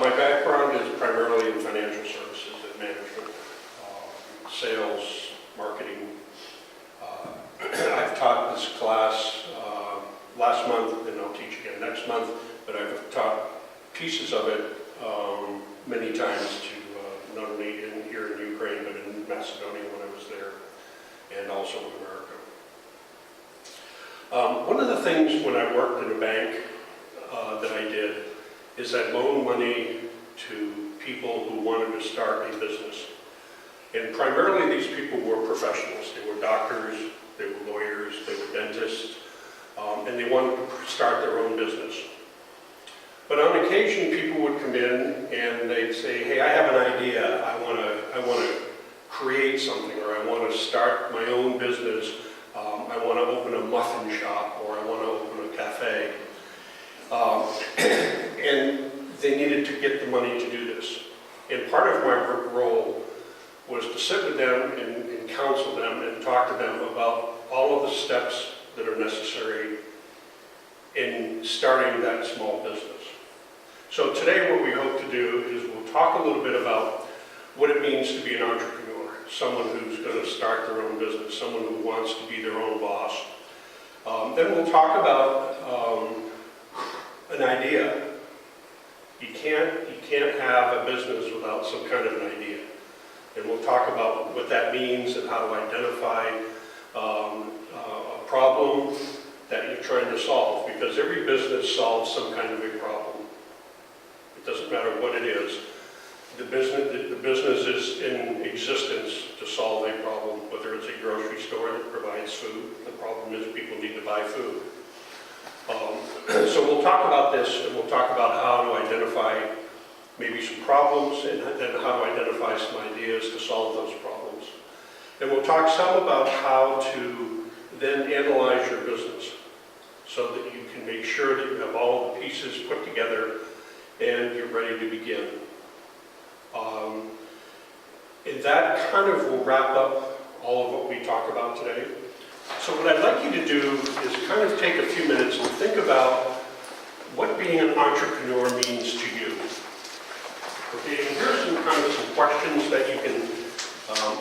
My background is primarily in financial services and management, sales, marketing. I've taught this class last month, and I'll teach again next month, but I've taught pieces of it many times to not only here in Ukraine, but in Macedonia when I was there, and also in America. One of the things when I worked in a bank that I did is I loaned money to people who wanted to start a business. And primarily these people were professionals. They were doctors, they were lawyers, they were dentists, and they wanted to start their own business. But on occasion, people would come in and they'd say, hey, I have an idea. I want to create something, or I want to start my own business. I want to open a muffin shop, or I want to open a cafe. And they needed to get the money to do this. And part of my role was to sit with them and counsel them and talk to them about all of the steps that are necessary in starting that small business. So today what we hope to do is we'll talk a little bit about what it means to be an entrepreneur, someone who's going to start their own business, someone who wants to be their own boss. Then we'll talk about an idea. You can't have a business without some kind of an idea. And we'll talk about what that means and how to identify a problem that you're trying to solve, because every business solves some kind of a problem. It doesn't matter what it is. The business is in existence to solve a problem, whether it's a grocery store that provides food. The problem is people need to buy food. So we'll talk about this, and we'll talk about how to identify maybe some problems, and then how to identify some ideas to solve those problems. And we'll talk some about how to then analyze your business so that you can make sure that you have all the pieces put together and you're ready to begin. And that kind of will wrap up all of what we talk about today. So what I'd like you to do is kind of take a few minutes and think about what being an entrepreneur means to you. Okay, and here's some questions that you can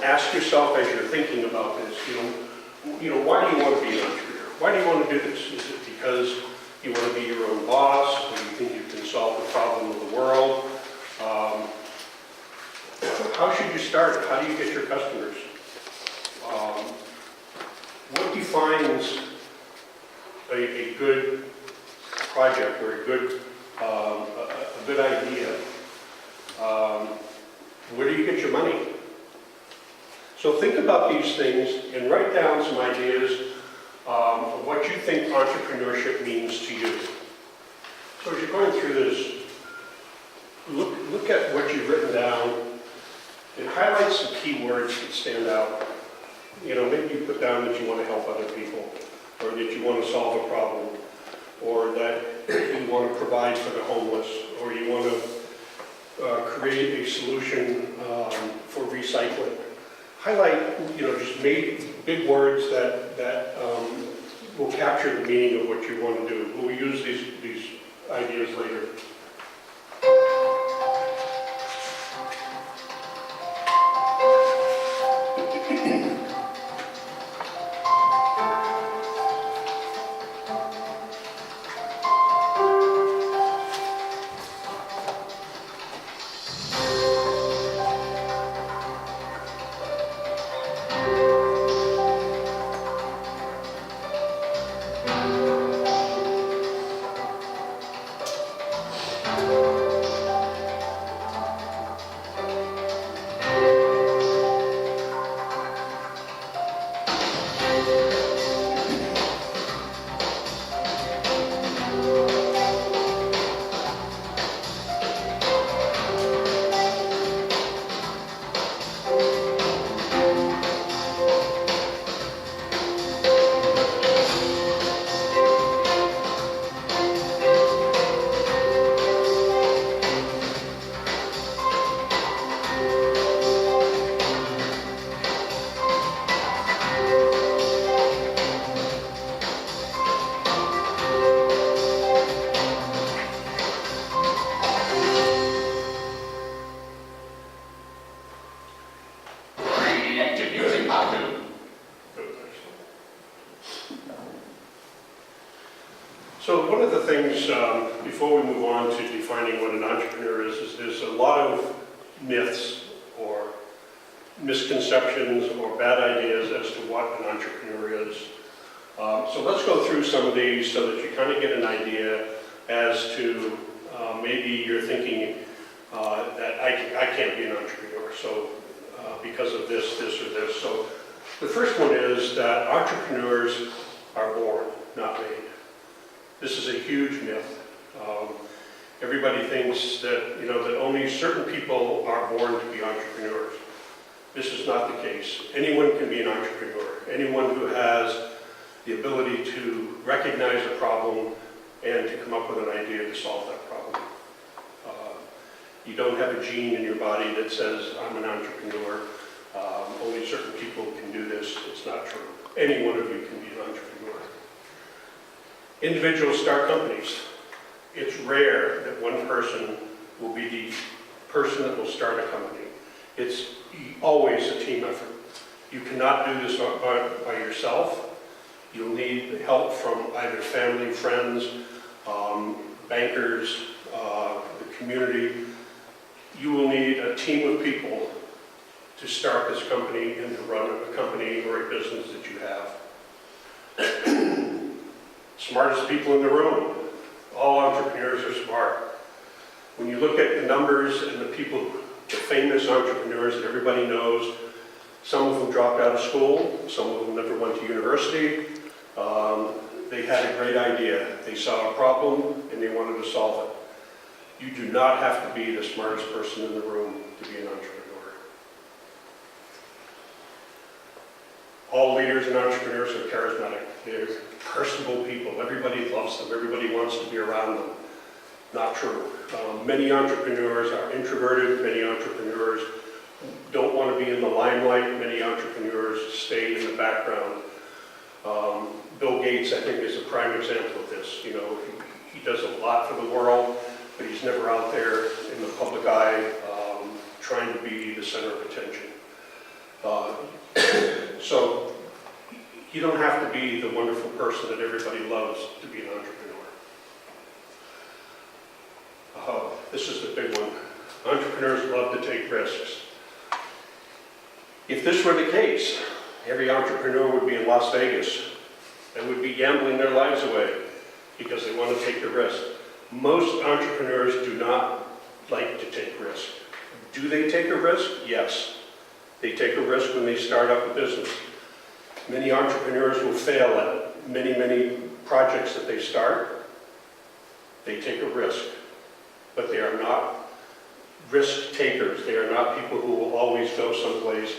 ask yourself as you're thinking about this. You know, why do you want to be an entrepreneur? Why do you want to do this? Is it because you want to be your own boss, or you think you can solve the problem of the world? How should you start? How do you get your customers? What defines a good project or a good idea? Where do you get your money? So think about these things and write down some ideas of what you think entrepreneurship means to you. So as you're going through this, look at what you've written down and highlight some key words that stand out. You know, maybe you put down that you want to help other people, or that you want to solve a problem, or that you want to provide for the homeless, or you want to create a solution for recycling. Highlight, just big words that will capture the meaning of what you want to do. We'll use these ideas later. So one of the things, before we move on to defining what an entrepreneur is there's a lot of myths or misconceptions or bad ideas as to what an entrepreneur is. So let's go through some of these so that you kind of get an idea as to maybe you're thinking that I can't be an entrepreneur, so because of this, this, or this. So the first one is that entrepreneurs are born, not made. This is a huge myth. Everybody thinks that, that only certain people are born to be entrepreneurs. This is not the case. Anyone can be an entrepreneur. Anyone who has the ability to recognize a problem and to come up with an idea to solve that problem. You don't have a gene in your body that says, I'm an entrepreneur. Only certain people can do this. It's not true. Any one of you can be an entrepreneur. Individuals start companies. It's rare that one person will be the person that will start a company. It's always a team effort. You cannot do this by yourself. You'll need help from either family, friends, bankers, the community. You will need a team of people to start this company and to run a company or a business that you have. Smartest people in the room. All entrepreneurs are smart. When you look at the numbers and the people, the famous entrepreneurs that everybody knows, some of them dropped out of school, some of them never went to university. They had a great idea. They saw a problem and they wanted to solve it. You do not have to be the smartest person in the room to be an entrepreneur. All leaders and entrepreneurs are charismatic. They're personable people. Everybody loves them. Everybody wants to be around them. Not true. Many entrepreneurs are introverted. Many entrepreneurs don't want to be in the limelight. Many entrepreneurs stay in the background. Bill Gates, I think, is a prime example of this. He does a lot for the world, but he's never out there in the public eye trying to be the center of attention. So you don't have to be the wonderful person that everybody loves to be an entrepreneur. This is the big one. Entrepreneurs love to take risks. If this were the case, every entrepreneur would be in Las Vegas and would be gambling their lives away because they want to take the risk. Most entrepreneurs do not like to take risks. Do they take a risk? Yes. They take a risk when they start up a business. Many entrepreneurs will fail at many projects that they start. They take a risk, but they are not risk takers. They are not people who will always go someplace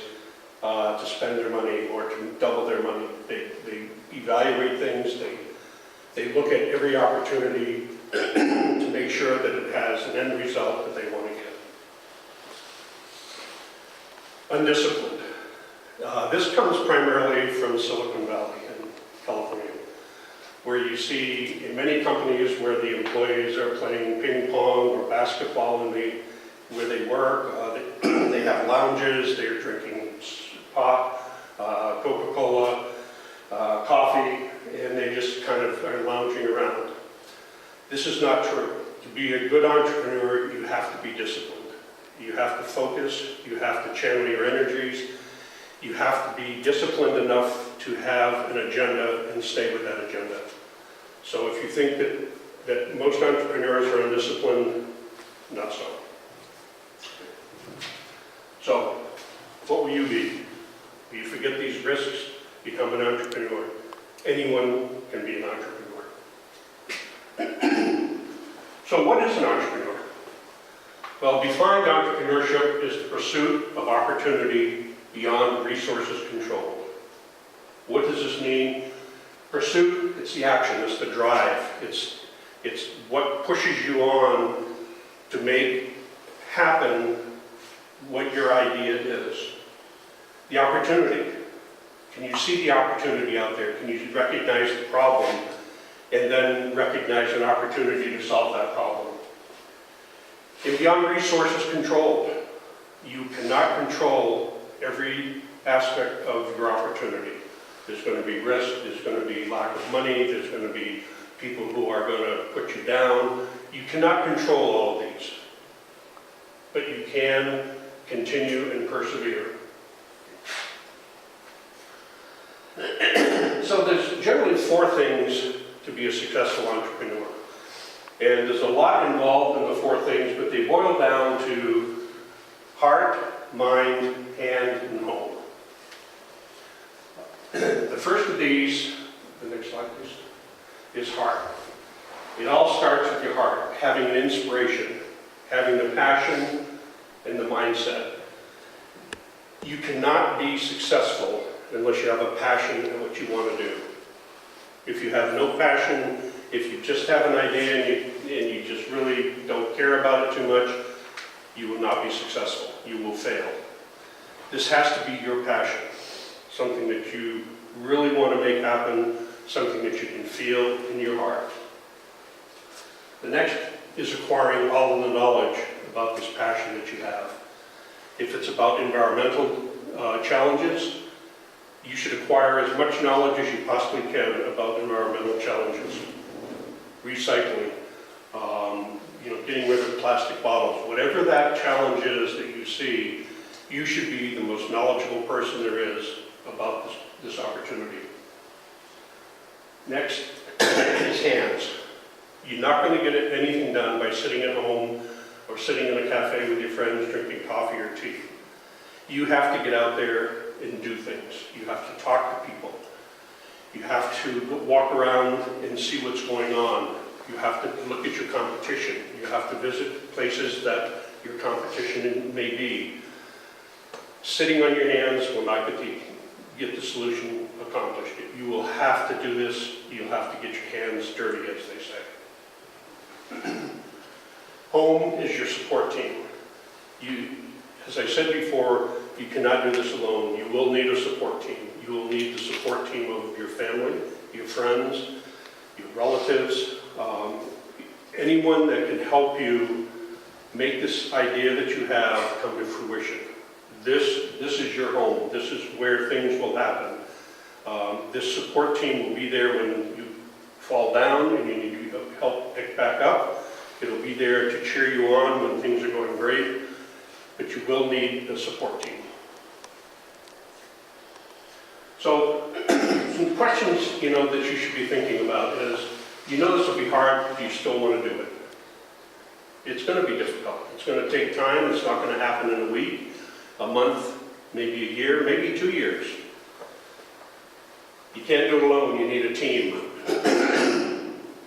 to spend their money or to double their money. They evaluate things. They look at every opportunity to make sure that it has an end result that they want to get. Undisciplined. This comes primarily from Silicon Valley in California, where you see in many companies where the employees are playing ping pong or basketball where they work. They have lounges, they're drinking pop, Coca-Cola, coffee, and they just kind of are lounging around. This is not true. To be a good entrepreneur, you have to be disciplined. You have to focus, you have to channel your energies, you have to be disciplined enough to have an agenda and stay with that agenda. So if you think that most entrepreneurs are undisciplined, not so. So, what will you be? Will you forget these risks, become an entrepreneur? Anyone can be an entrepreneur. So what is an entrepreneur? Well, defined entrepreneurship is the pursuit of opportunity beyond resources controlled. What does this mean? Pursuit, it's the action, it's the drive. It's what pushes you on to make happen what your idea is. The opportunity. Can you see the opportunity out there? Can you recognize the problem and then recognize an opportunity to solve that problem? And beyond resources controlled. You cannot control every aspect of your opportunity. There's going to be risk, there's going to be lack of money, there's going to be people who are going to put you down. You cannot control all of these, but you can continue and persevere. So there's generally 4 things to be a successful entrepreneur. And there's a lot involved in the 4 things, but they boil down to heart, mind, hand, and home. The first of these, the next slide please, is heart. It all starts with your heart, having an inspiration, having the passion and the mindset. You cannot be successful unless you have a passion in what you want to do. If you have no passion, if you just have an idea and you just really don't care about it too much, you will not be successful. You will fail. This has to be your passion, something that you really want to make happen, something that you can feel in your heart. The next is acquiring all of the knowledge about this passion that you have. If it's about environmental challenges, you should acquire as much knowledge as you possibly can about environmental challenges. Recycling, getting rid of plastic bottles, whatever that challenge is that you see, you should be the most knowledgeable person there is about this opportunity. Next is hands. You're not going to get anything done by sitting at home or sitting in a cafe with your friends drinking coffee or tea. You have to get out there and do things. You have to talk to people. You have to walk around and see what's going on. You have to look at your competition. You have to visit places that your competition may be. Sitting on your hands will not get the solution accomplished. You will have to do this. You'll have to get your hands dirty, as they say. Home is your support team. As I said before, you cannot do this alone. You will need a support team. You will need the support team of your family, your friends, your relatives, anyone that can help you make this idea that you have come to fruition. This is your home. This is where things will happen. This support team will be there when you fall down and you need help pick back up. It'll be there to cheer you on when things are going great, but you will need a support team. So some questions, that you should be thinking about is, this will be hard, do you still want to do it? It's going to be difficult. It's going to take time. It's not going to happen in a week, a month, maybe a year, maybe 2 years. You can't do it alone. You need a team.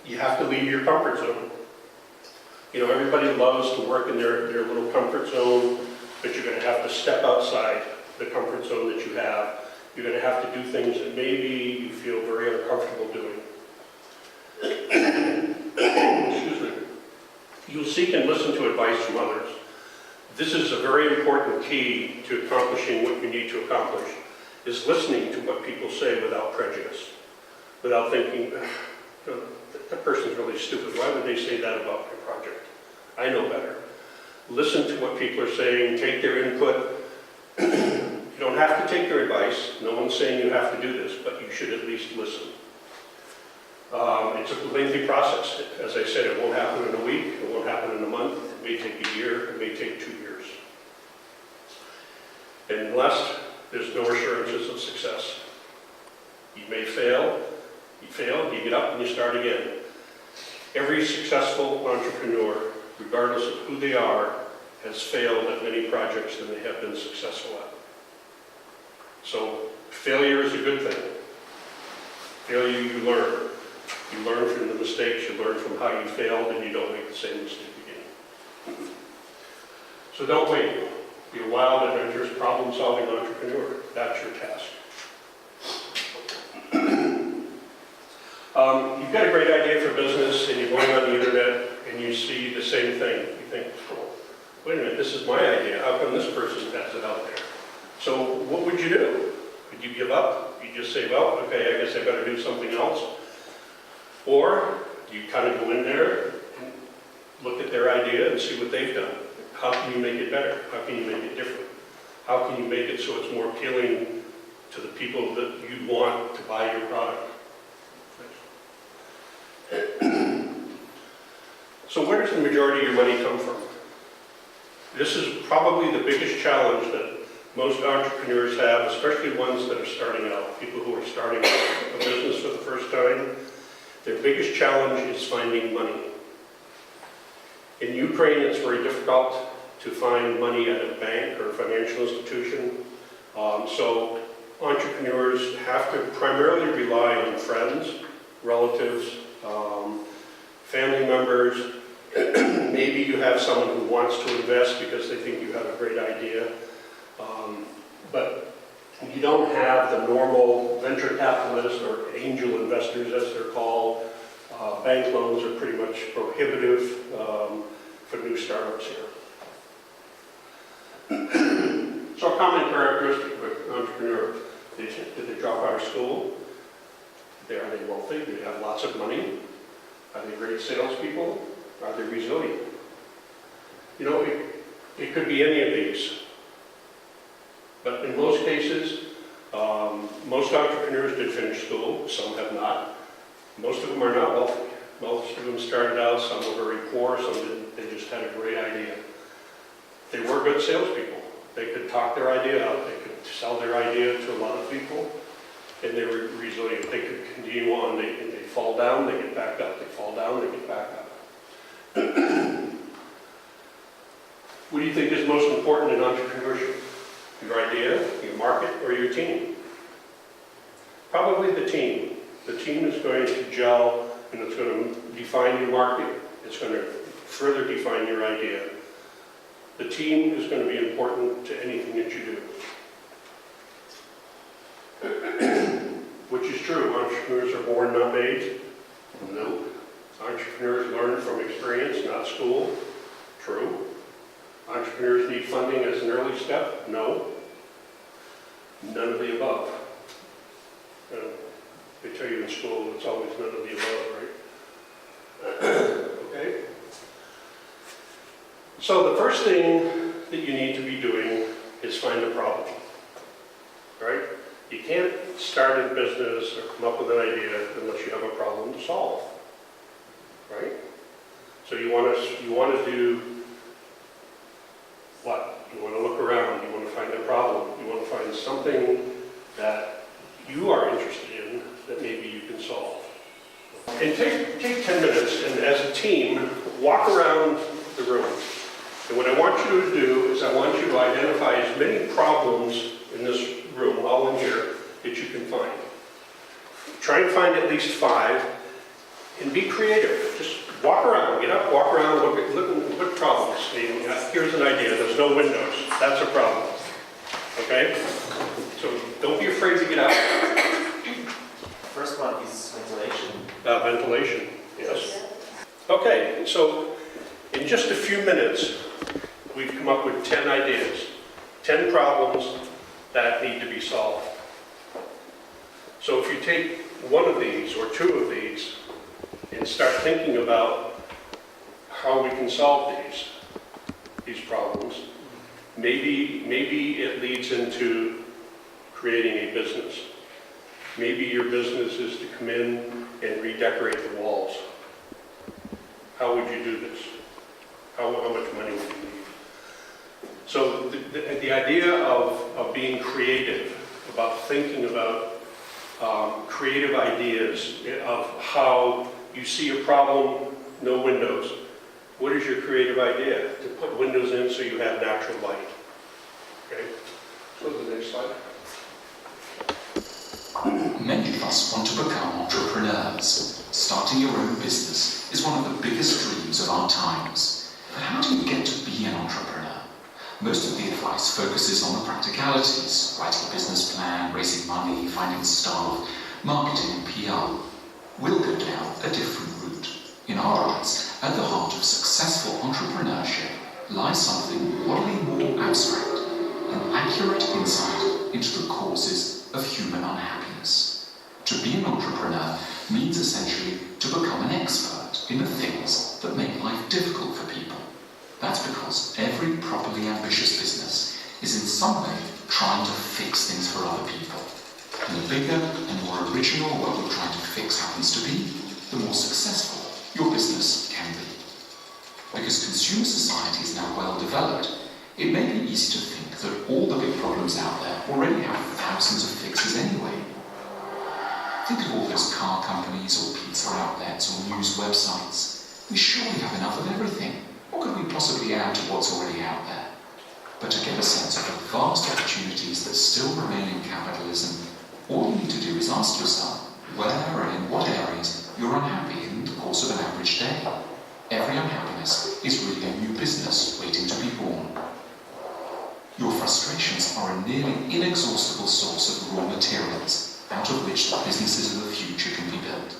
You have to leave your comfort zone. Everybody loves to work in their little comfort zone, but you're going to have to step outside the comfort zone that you have. You're going to have to do things that maybe you feel very uncomfortable doing. Excuse me. You'll seek and listen to advice from others. This is a very important key to accomplishing what you need to accomplish, is listening to what people say without prejudice, without thinking, that person's really stupid. Why would they say that about my project? I know better. Listen to what people are saying, take their input. You don't have to take their advice. No one's saying you have to do this, but you should at least listen. It's a lengthy process. As I said, it won't happen in a week, it won't happen in a month, it may take a year, it may take 2 years. And last, there's no assurances of success. You may fail, you get up and you start again. Every successful entrepreneur, regardless of who they are, has failed at many projects than they have been successful at. So failure is a good thing. Failure, you learn. You learn from the mistakes, you learn from how you failed, and you don't make the same mistake again. So don't wait. Be a wild, adventurous, problem-solving entrepreneur. That's your task. You've got a great idea for business, and you're going on the internet, and you see the same thing. You think, oh, wait a minute, this is my idea. How come this person has it out there? So what would you do? Would you give up? You just say, well, okay, I guess I better do something else. Or you kind of go in there and look at their idea and see what they've done. How can you make it better? How can you make it different? How can you make it so it's more appealing to the people that you want to buy your product? So where does the majority of your money come from? This is probably the biggest challenge that most entrepreneurs have, especially ones that are starting out, people who are starting a business for the first time. Their biggest challenge is finding money. In Ukraine, it's very difficult to find money at a bank or a financial institution. So entrepreneurs have to primarily rely on friends, relatives, family members. Maybe you have someone who wants to invest because they think you have a great idea. But you don't have the normal venture capitalists or angel investors, as they're called. Bank loans are pretty much prohibitive for new startups here. So a common characteristic of an entrepreneur: did they drop out of school? Are they wealthy? Do they have lots of money? Are they great salespeople? Are they resilient? You know, it could be any of these. But in most cases, most entrepreneurs did finish school, some have not. Most of them are not wealthy. Most of them started out, some were very poor, some didn't. They just had a great idea. They were good salespeople. They could talk their idea out. They could sell their idea to a lot of people, and they were resilient. They could continue on. They fall down, they get back up. They fall down, they get back up. What do you think is most important in entrepreneurship? Your idea, your market, or your team? Probably the team. The team is going to gel, and it's going to define your market. It's going to further define your idea. The team is going to be important to anything that you do. Which is true. Entrepreneurs are born, not made. No. Entrepreneurs learn from experience, not school. True. Entrepreneurs need funding as an early step. No. None of the above. They tell you in school it's always none of the above, right? Okay? So the first thing that you need to be doing is find a problem, right? You can't start a business or come up with an idea unless you have a problem to solve, right? So you want to do what? You want to look around, you want to find a problem, you want to find something that you are interested in that maybe you can solve. And take 10 minutes and as a team, walk around the room. And what I want you to do is I want you to identify as many problems in this room, all in here, that you can find. Try and find at least 5 and be creative. Just walk around, get up, walk around, look at problems. Here's an idea, there's no windows. That's a problem. Okay? So don't be afraid to get out. First one is ventilation. Ventilation, yes. Okay, so in just a few minutes, we've come up with 10 ideas, 10 problems that need to be solved. So if you take one of these or 2 of these and start thinking about how we can solve these problems, maybe it leads into creating a business. Maybe your business is to come in and redecorate the walls. How would you do this? How much money would you need? So the idea of being creative, about thinking about creative ideas of how you see a problem, no windows. What is your creative idea? To put windows in so you have natural light. Okay? Go to the next slide. Many of us want to become entrepreneurs. Starting your own business is one of the biggest dreams of our times. But how do you get to be an entrepreneur? Most of the advice focuses on the practicalities, writing a business plan, raising money, finding staff, marketing and PR. We'll go down a different route. In our eyes, at the heart of successful entrepreneurship lies something oddly more abstract, an accurate insight into the causes of human unhappiness. To be an entrepreneur means essentially to become an expert in the things that make life difficult for people. That's because every properly ambitious business is in some way trying to fix things for other people. And the bigger and more original what you're trying to fix happens to be, the more successful your business can be. Because consumer society is now well developed, it may be easy to think that all the big problems out there already have thousands of fixes anyway. Think of all those car companies or pizza outlets or news websites. We surely have enough of everything. What could we possibly add to what's already out there? But to get a sense of the vast opportunities that still remain in capitalism, all you need to do is ask yourself where and in what areas you're unhappy in the course of an average day. Every unhappiness is really a new business waiting to be born. Your frustrations are a nearly inexhaustible source of raw materials out of which the businesses of the future can be built.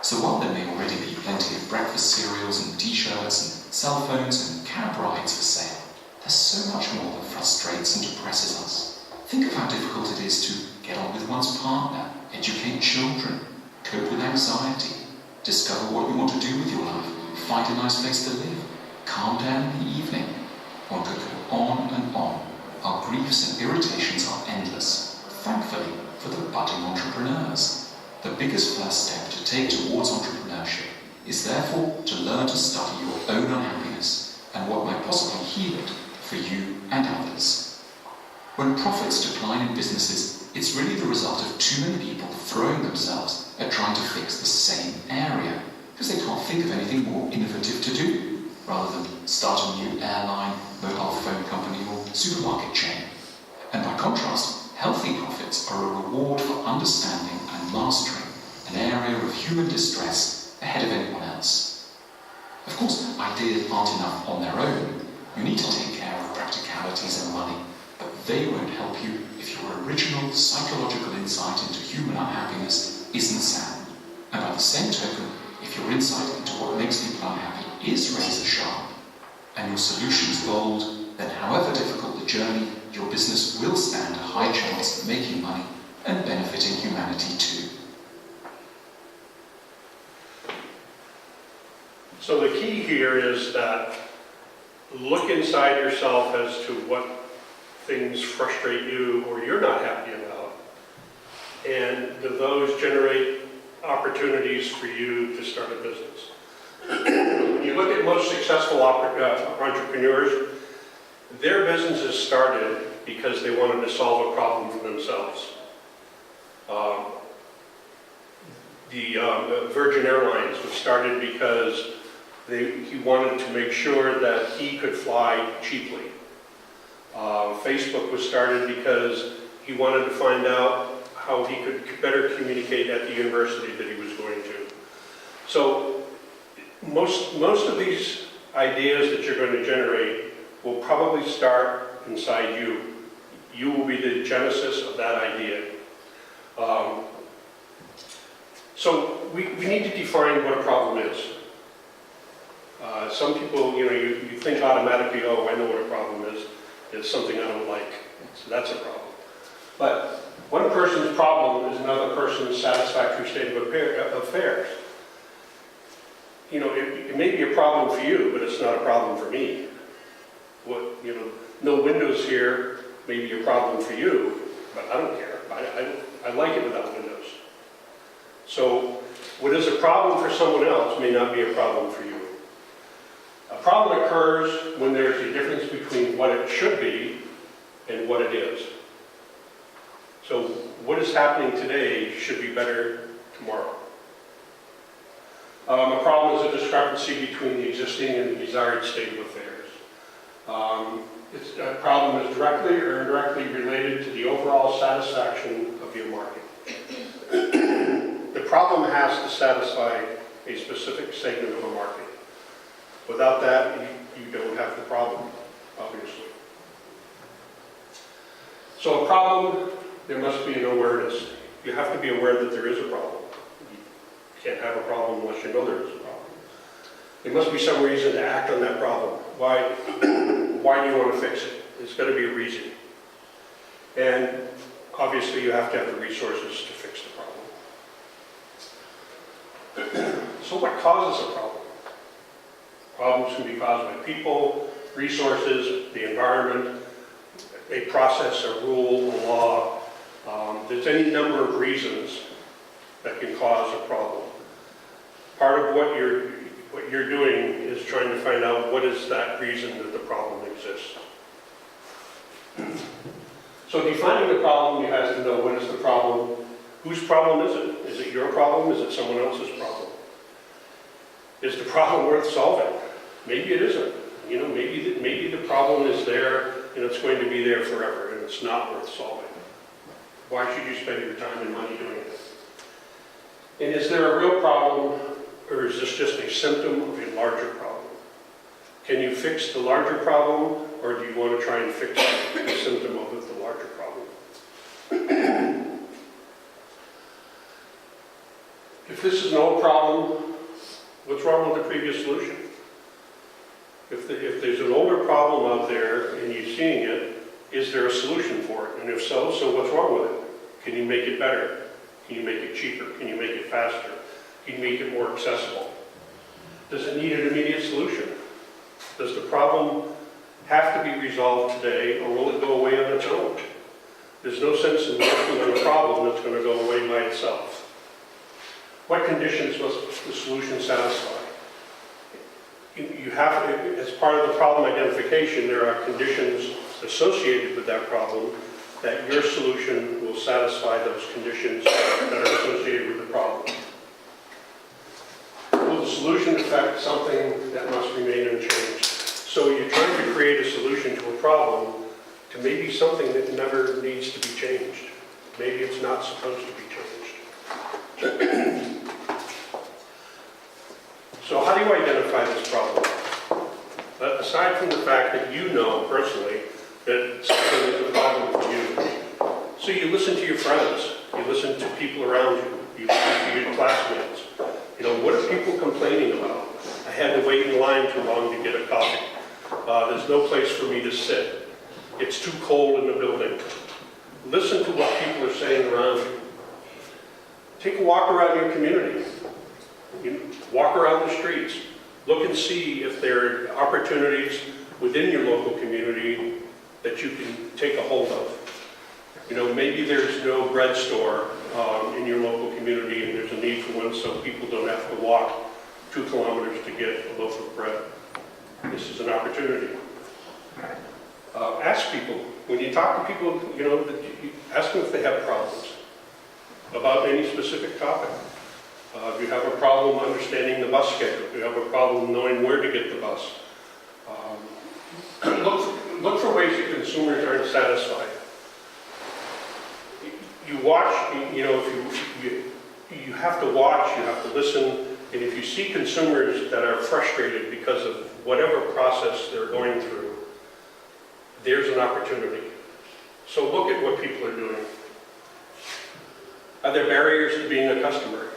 So while there may already be plenty of breakfast cereals and t-shirts and cell phones and cab rides for sale, there's so much more that frustrates and depresses us. Think of how difficult it is to get on with one's partner, educate children, cope with anxiety, discover what you want to do with your life, find a nice place to live, calm down in the evening. One could go on and on. Our griefs and irritations are endless, thankfully for the budding entrepreneurs. The biggest first step to take towards entrepreneurship is therefore to learn to study your own unhappiness and what might possibly heal it for you and others. When profits decline in businesses, it's really the result of too many people throwing themselves at trying to fix the same area, because they can't think of anything more innovative to do, rather than start a new airline, mobile phone company or supermarket chain. And by contrast, healthy profits are a reward for understanding and mastering an area of human distress ahead of anyone else. Of course, ideas aren't enough on their own. You need to take care of practicalities and money, but they won't help you if your original psychological insight into human unhappiness isn't sound. And by the same token, if your insight into what makes people unhappy is razor sharp, and your solution is bold, then however difficult the journey, your business will stand a high chance of making money and benefiting humanity too. So the key here is that look inside yourself as to what things frustrate you or you're not happy about, and do those generate opportunities for you to start a business. When you look at most successful entrepreneurs, their businesses started because they wanted to solve a problem for themselves. The Virgin Airlines was started because he wanted to make sure that he could fly cheaply. Facebook was started because he wanted to find out how he could better communicate at the university that he was going to. So most of these ideas that you're going to generate will probably start inside you. You will be the genesis of that idea. So we need to define what a problem is. Some people, you think automatically, oh, I know what a problem is. It's something I don't like. So that's a problem. But one person's problem is another person's satisfactory state of affairs. It may be a problem for you, but it's not a problem for me. No windows here may be a problem for you, but I don't care. I like it without windows. So what is a problem for someone else may not be a problem for you. A problem occurs when there's a difference between what it should be and what it is. So what is happening today should be better tomorrow. A problem is a discrepancy between the existing and the desired state of affairs. A problem is directly or indirectly related to the overall satisfaction of your market. The problem has to satisfy a specific segment of a market. Without that, you don't have the problem, obviously. So a problem, there must be an awareness. You have to be aware that there is a problem. You can't have a problem unless you know there is a problem. There must be some reason to act on that problem. Why do you want to fix it? There's got to be a reason. And obviously you have to have the resources to fix the problem. So what causes a problem? Problems can be caused by people, resources, the environment, a process, a rule, a law. There's any number of reasons that can cause a problem. Part of what you're doing is trying to find out what is that reason that the problem exists. So defining the problem, you have to know what is the problem, whose problem is it? Is it your problem? Is it someone else's problem? Is the problem worth solving? Maybe it isn't. You know, maybe the problem is there and it's going to be there forever and it's not worth solving. Why should you spend your time and money doing it? And is there a real problem, or is this just a symptom of a larger problem? Can you fix the larger problem, or do you want to try and fix the symptom of the larger problem? If this is an old problem, what's wrong with the previous solution? If there's an older problem out there and you're seeing it, is there a solution for it? And if so, what's wrong with it? Can you make it better? Can you make it cheaper? Can you make it faster? Can you make it more accessible? Does it need an immediate solution? Does the problem have to be resolved today, or will it go away on its own? There's no sense in working on a problem that's going to go away by itself. What conditions must the solution satisfy? You have to, as part of the problem identification, there are conditions associated with that problem that your solution will satisfy those conditions that are associated with the problem. Will the solution affect something that must remain unchanged? So you're trying to create a solution to a problem to maybe something that never needs to be changed. Maybe it's not supposed to be changed. So how do you identify this problem? Aside from the fact that you know personally that something is a problem for you, so you listen to your friends, you listen to people around you, you listen to your classmates. You know, what are people complaining about? I had to wait in line too long to get a coffee. There's no place for me to sit. It's too cold in the building. Listen to what people are saying around you. Take a walk around your community. Walk around the streets. Look and see if there are opportunities within your local community that you can take a hold of. You know, maybe there's no bread store in your local community and there's a need for one so people don't have to walk 2 kilometers to get a loaf of bread. This is an opportunity. Ask people. When you talk to people, you know, ask them if they have problems about any specific topic. If you have a problem understanding the bus schedule, if you have a problem knowing where to get the bus, look for ways that consumers aren't satisfied. You watch, you know, if you have to watch, you have to listen, and if you see consumers that are frustrated because of whatever process they're going through, there's an opportunity. So look at what people are doing. Are there barriers to being a customer?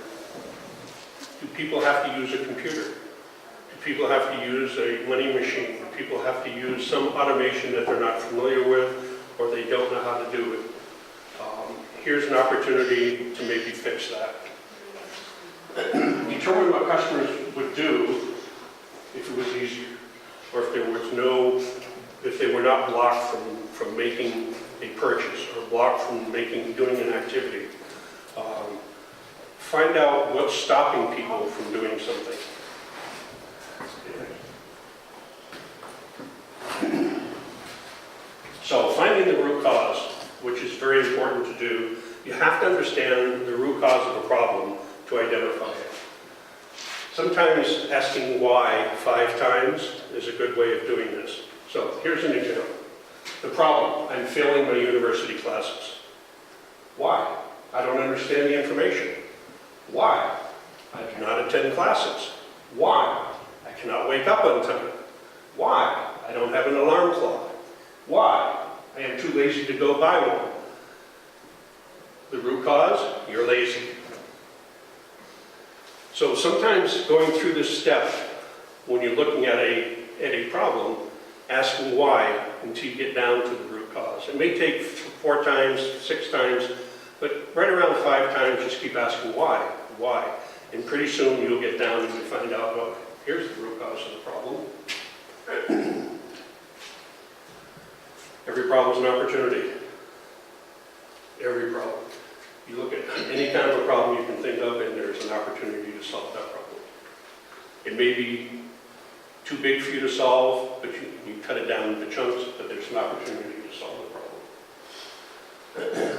Do people have to use a computer? Do people have to use a money machine? Do people have to use some automation that they're not familiar with or they don't know how to do it? Here's an opportunity to maybe fix that. Determine what customers would do if it was easier, or if they were not blocked from making a purchase or blocked from doing an activity. Find out what's stopping people from doing something. So finding the root cause, which is very important to do, you have to understand the root cause of a problem to identify it. Sometimes asking why 5 times is a good way of doing this. So here's an example. The problem, I'm failing my university classes. Why? I don't understand the information. Why? I do not attend classes. Why? I cannot wake up on time. Why? I don't have an alarm clock. Why? I am too lazy to go buy one. The root cause, you're lazy. So sometimes going through this step, when you're looking at a problem, asking why until you get down to the root cause. It may take 4 times, 6 times, but right around 5 times, just keep asking why, why. And pretty soon you'll get down and you'll find out, well, here's the root cause of the problem. Every problem is an opportunity. Every problem. You look at any kind of a problem you can think of, and there's an opportunity to solve that problem. It may be too big for you to solve, but you cut it down into chunks, but there's an opportunity to solve the problem.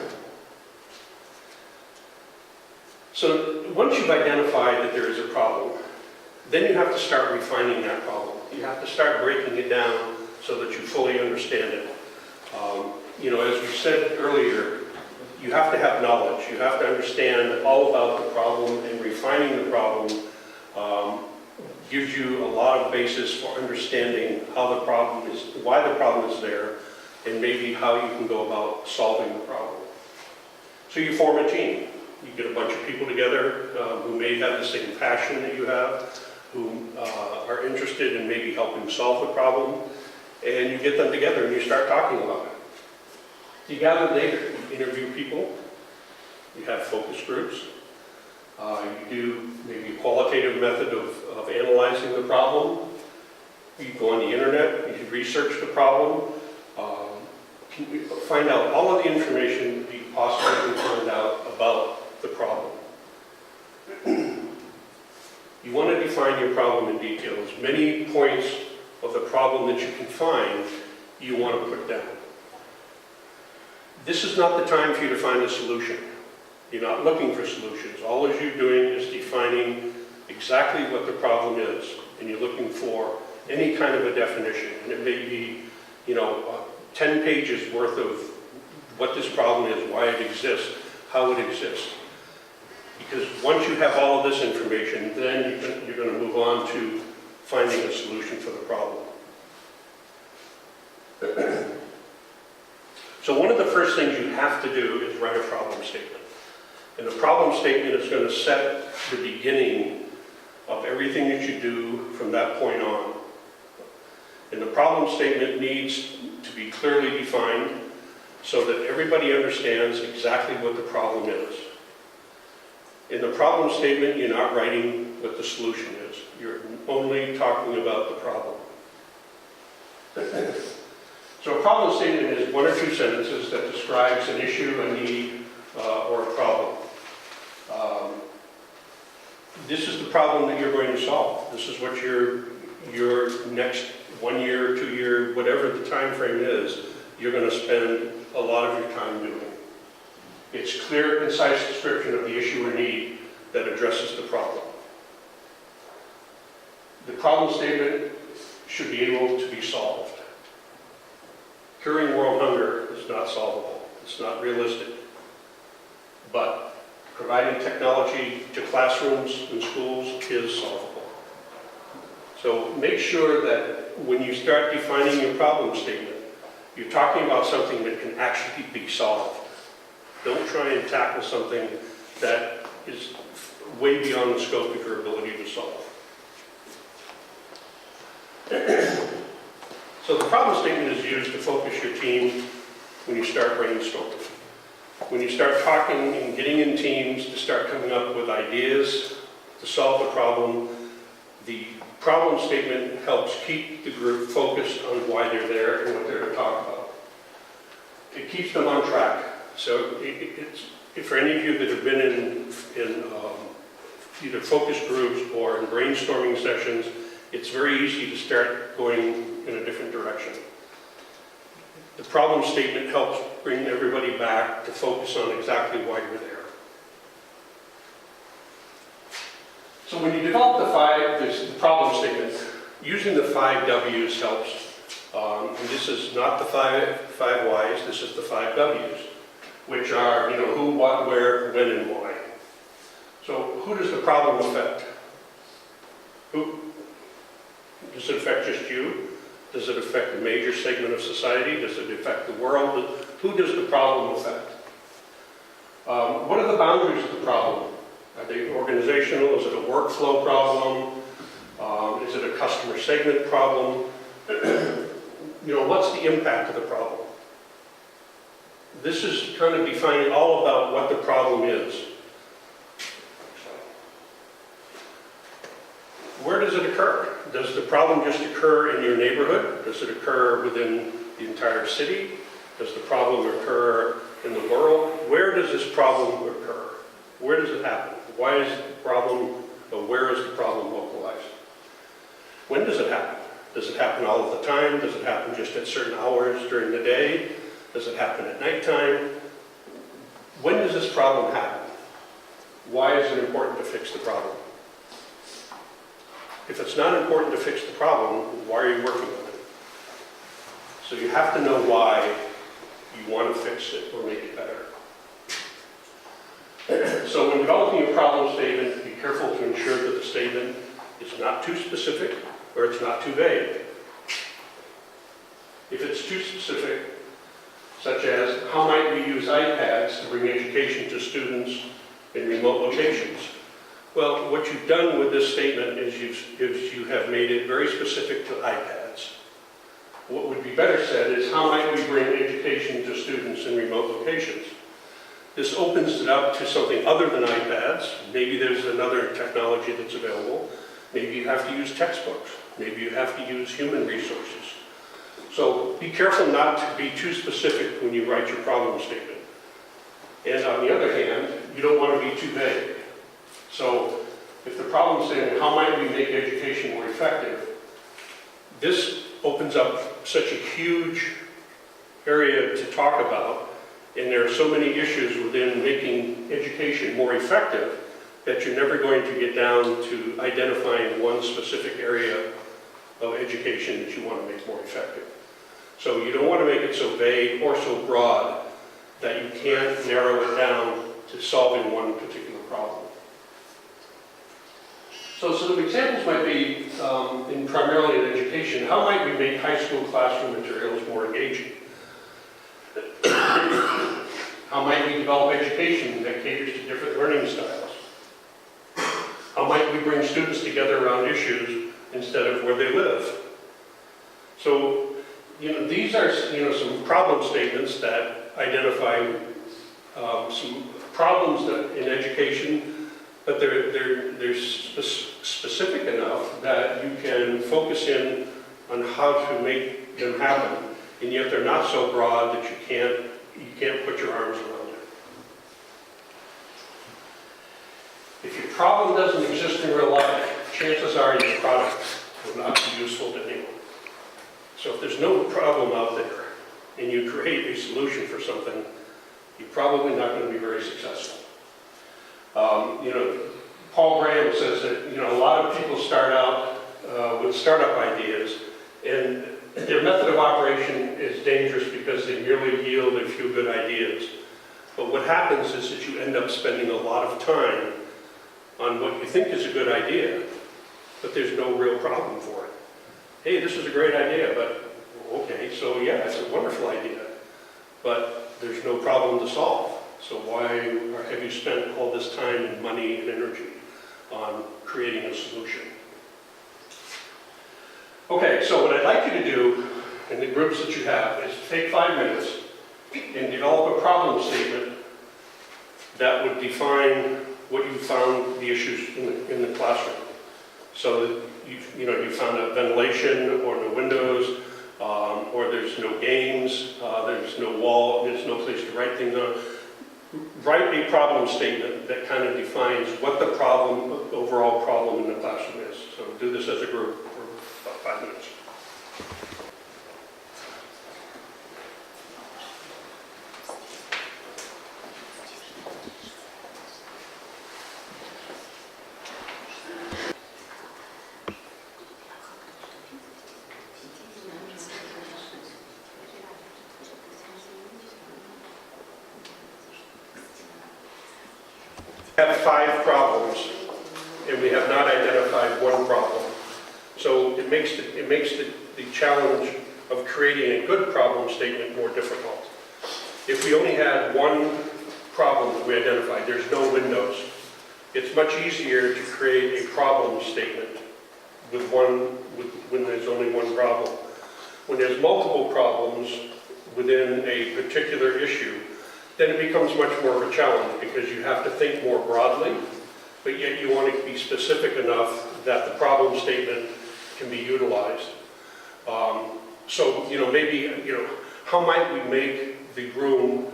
So once you've identified that there is a problem, then you have to start refining that problem. You have to start breaking it down so that you fully understand it. As we said earlier, you have to have knowledge. You have to understand all about the problem, and refining the problem gives you a lot of basis for understanding how the problem is, why the problem is there, and maybe how you can go about solving the problem. So you form a team. You get a bunch of people together who may have the same passion that you have, who are interested in maybe helping solve the problem, and you get them together and you start talking about it. You gather data, you interview people, you have focus groups, you do maybe a qualitative method of analyzing the problem, you go on the internet, you research the problem, find out all of the information that you possibly can find out about the problem. You want to define your problem in detail. As many points of the problem that you can find, you want to put down. This is not the time for you to find a solution. You're not looking for solutions. All you're doing is defining exactly what the problem is, and you're looking for any kind of a definition. And it may be, 10 pages worth of what this problem is, why it exists, how it exists. Because once you have all of this information, then you're going to move on to finding a solution for the problem. So one of the first things you have to do is write a problem statement. And the problem statement is going to set the beginning of everything that you do from that point on. And the problem statement needs to be clearly defined so that everybody understands exactly what the problem is. In the problem statement, you're not writing what the solution is. You're only talking about the problem. So a problem statement is 1 or 2 sentences that describes an issue, a need, or a problem. This is the problem that you're going to solve. This is what your next 1 year, 2 year, whatever the time frame is, you're going to spend a lot of your time doing. It's clear, concise description of the issue or need that addresses the problem. The problem statement should be able to be solved. Curing world hunger is not solvable. It's not realistic. But providing technology to classrooms and schools is solvable. So make sure that when you start defining your problem statement, you're talking about something that can actually be solved. Don't try and tackle something that is way beyond the scope of your ability to solve. So the problem statement is used to focus your team when you start brainstorming. When you start talking and getting in teams to start coming up with ideas to solve the problem statement helps keep the group focused on why they're there and what they're to talk about. It keeps them on track. So for any of you that have been in either focus groups or in brainstorming sessions, it's very easy to start going in a different direction. The problem statement helps bring everybody back to focus on exactly why you're there. So when you develop the problem statement, using the 5 W's helps. And this is not the five whys, this is the 5 W's, which are, who, what, where, when, and why. So who does the problem affect? Who? Does it affect just you? Does it affect a major segment of society? Does it affect the world? Who does the problem affect? What are the boundaries of the problem? Are they organizational? Is it a workflow problem? Is it a customer segment problem? What's the impact of the problem? This is kind of defining all about what the problem is. Where does it occur? Does the problem just occur in your neighborhood? Does it occur within the entire city? Does the problem occur in the world? Where does this problem occur? Where does it happen? Why is the problem, or where is the problem localized? When does it happen? Does it happen all of the time? Does it happen just at certain hours during the day? Does it happen at nighttime? When does this problem happen? Why is it important to fix the problem? If it's not important to fix the problem, why are you working on it? So you have to know why you want to fix it or make it better. So when developing a problem statement, be careful to ensure that the statement is not too specific or it's not too vague. If it's too specific, such as how might we use iPads to bring education to students in remote locations? Well, what you've done with this statement is you have made it very specific to iPads. What would be better said is how might we bring education to students in remote locations? This opens it up to something other than iPads. Maybe there's another technology that's available. Maybe you have to use textbooks. Maybe you have to use human resources. So be careful not to be too specific when you write your problem statement. And on the other hand, you don't want to be too vague. So if the problem statement, how might we make education more effective? This opens up such a huge area to talk about, and there are so many issues within making education more effective that you're never going to get down to identifying one specific area of education that you want to make more effective. So you don't want to make it so vague or so broad that you can't narrow it down to solving one particular problem. So some examples might be, primarily in education, how might we make high school classroom materials more engaging? How might we develop education that caters to different learning styles? How might we bring students together around issues instead of where they live? So, these are, some problem statements that identify some problems that in education, but they're specific enough that you can focus in on how to make them happen, and yet they're not so broad that you can't put your arms around it. If your problem doesn't exist in real life, chances are your product will not be useful to anyone. So if there's no problem out there and you create a solution for something, you're probably not going to be very successful. Paul Graham says that a lot of people start out with startup ideas, and their method of operation is dangerous because they merely yield a few good ideas. But what happens is that you end up spending a lot of time on what you think is a good idea, but there's no real problem for it. Hey, this is a great idea, but okay, so yeah, it's a wonderful idea, but there's no problem to solve. So why have you spent all this time and money and energy on creating a solution? Okay, so what I'd like you to do in the groups that you have is take 5 minutes and develop a problem statement that would define what you found the issues in the classroom. So that you found out ventilation or no windows, or there's no games, there's no wall, there's no place to write things on. Write a problem statement that kind of defines what the overall problem in the classroom is. So do this as a group for about 5 minutes. We have 5 problems, and we have not identified one problem. So it makes the challenge of creating a good problem statement more difficult. If we only had one problem that we identified, there's no windows, it's much easier to create a problem statement when there's only one problem. When there's multiple problems within a particular issue, then it becomes much more of a challenge because you have to think more broadly, but yet you want to be specific enough that the problem statement can be utilized. So, maybe, how might we make the room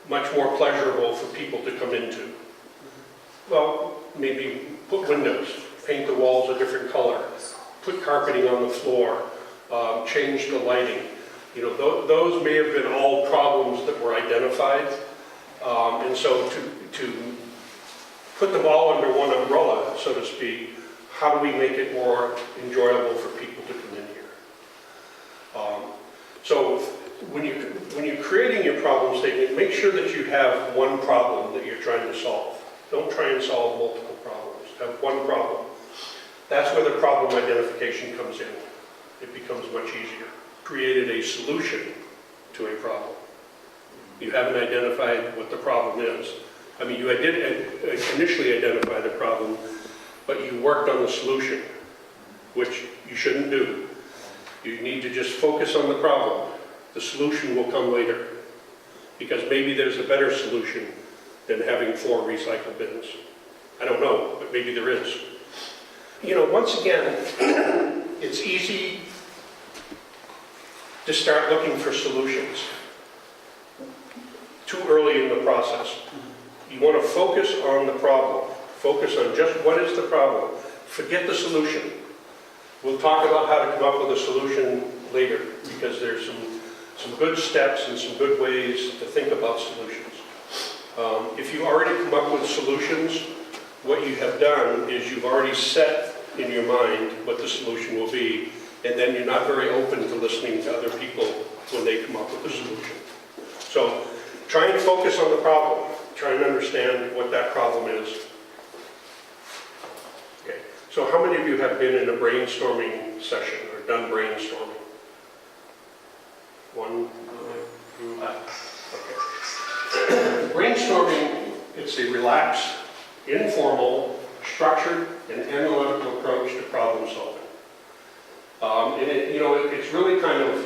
much more pleasurable for people to come into? Well, maybe put windows, paint the walls a different color, put carpeting on the floor, change the lighting. Those may have been all problems that were identified. And so to put them all under one umbrella, so to speak, how do we make it more enjoyable for people to come in here? So when you're creating your problem statement, make sure that you have one problem that you're trying to solve. Don't try and solve multiple problems. Have one problem. That's where the problem identification comes in. It becomes much easier. Created a solution to a problem. You haven't identified what the problem is. I mean, you did initially identify the problem, but you worked on the solution, which you shouldn't do. You need to just focus on the problem. The solution will come later, because maybe there's a better solution than having 4 recycle bins. I don't know, but maybe there is. Once again, it's easy to start looking for solutions too early in the process. You want to focus on the problem. Focus on just what is the problem. Forget the solution. We'll talk about how to come up with a solution later, because there's some good steps and some good ways to think about solutions. If you already come up with solutions, what you have done is you've already set in your mind what the solution will be, and then you're not very open to listening to other people when they come up with a solution. So try and focus on the problem. Try and understand what that problem is. Okay. So how many of you have been in a brainstorming session or done brainstorming? One? Okay. Brainstorming, it's a relaxed, informal, structured, and analytical approach to problem solving. It's really kind of,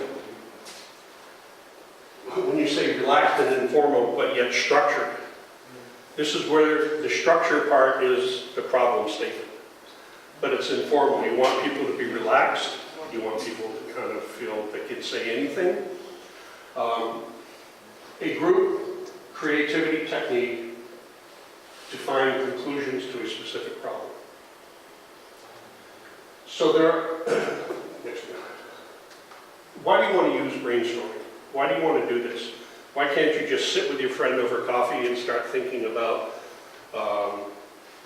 when you say relaxed and informal, but yet structured, this is where the structure part is the problem statement. But it's informal. You want people to be relaxed. You want people to kind of feel they can say anything. A group creativity technique to find conclusions to a specific problem. So why do you want to use brainstorming? Why do you want to do this? Why can't you just sit with your friend over coffee and start thinking about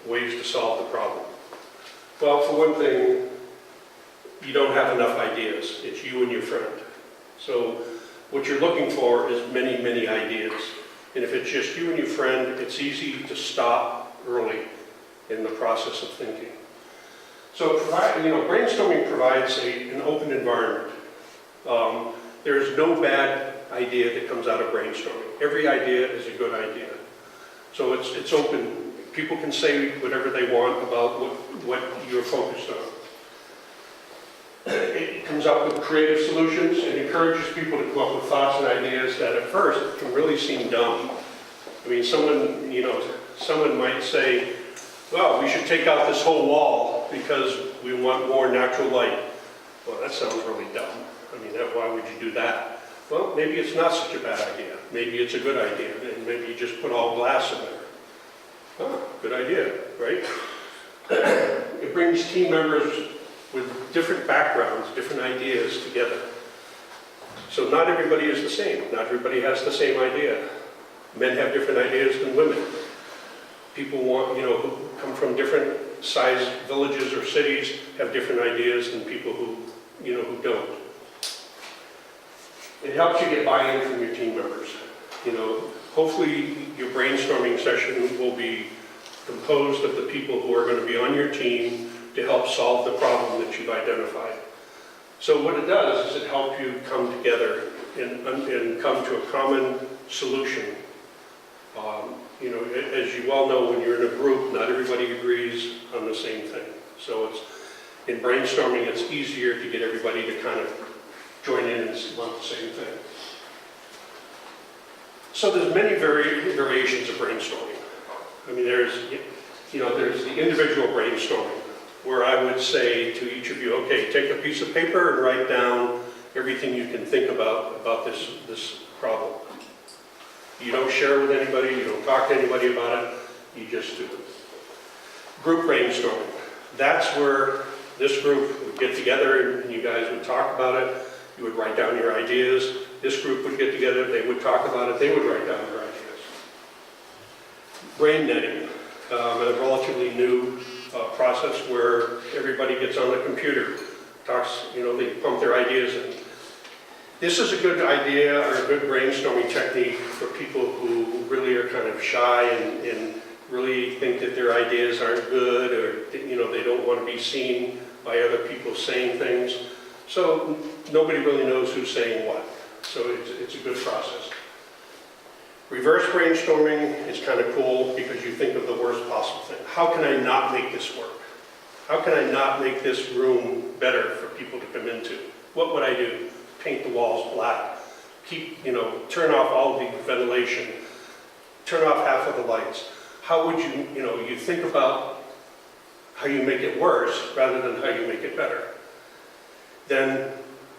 ways to solve the problem? Well, for one thing, you don't have enough ideas. It's you and your friend. So what you're looking for is many, many ideas. And if it's just you and your friend, it's easy to stop early in the process of thinking. So brainstorming provides an open environment. There's no bad idea that comes out of brainstorming. Every idea is a good idea. So it's open. People can say whatever they want about what you're focused on. It comes up with creative solutions and encourages people to come up with thoughts and ideas that at first can really seem dumb. I mean, someone might say, well, we should take out this whole wall because we want more natural light. Well, that sounds really dumb. I mean, why would you do that? Well, maybe it's not such a bad idea. Maybe it's a good idea, and maybe you just put all glass in there. Oh, good idea, right? It brings team members with different backgrounds, different ideas together. So not everybody is the same. Not everybody has the same idea. Men have different ideas than women. People who come from different sized villages or cities have different ideas than people who don't. It helps you get buy-in from your team members. Hopefully your brainstorming session will be composed of the people who are going to be on your team to help solve the problem that you've identified. So what it does is it helps you come together and come to a common solution. As you well know, when you're in a group, not everybody agrees on the same thing. So in brainstorming, it's easier to get everybody to kind of join in and want the same thing. So there's many variations of brainstorming. I mean, there's the individual brainstorming, where I would say to each of you, okay, take a piece of paper and write down everything you can think about this problem. You don't share with anybody, you don't talk to anybody about it, you just do it. Group brainstorming. That's where this group would get together and you guys would talk about it. You would write down your ideas. This group would get together, they would talk about it, they would write down their ideas. Brain netting, a relatively new process where everybody gets on the computer, talks, they pump their ideas in. This is a good idea or a good brainstorming technique for people who really are kind of shy and really think that their ideas aren't good, or they don't want to be seen by other people saying things. So nobody really knows who's saying what. So it's a good process. Reverse brainstorming is kind of cool because you think of the worst possible thing. How can I not make this work? How can I not make this room better for people to come into? What would I do? Paint the walls black. Turn off all the ventilation. Turn off half of the lights. How would you think about how you make it worse rather than how you make it better. Then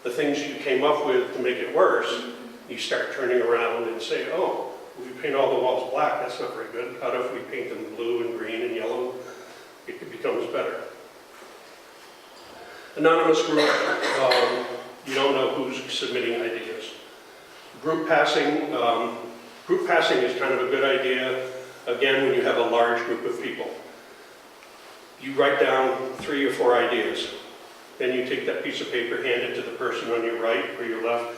the things you came up with to make it worse, you start turning around and say, oh, if we paint all the walls black, that's not very good. How if we paint them blue and green and yellow? It becomes better. Anonymous group, you don't know who's submitting ideas. Group passing is kind of a good idea, again, when you have a large group of people. You write down 3 or 4 ideas. Then you take that piece of paper, hand it to the person on your right or your left.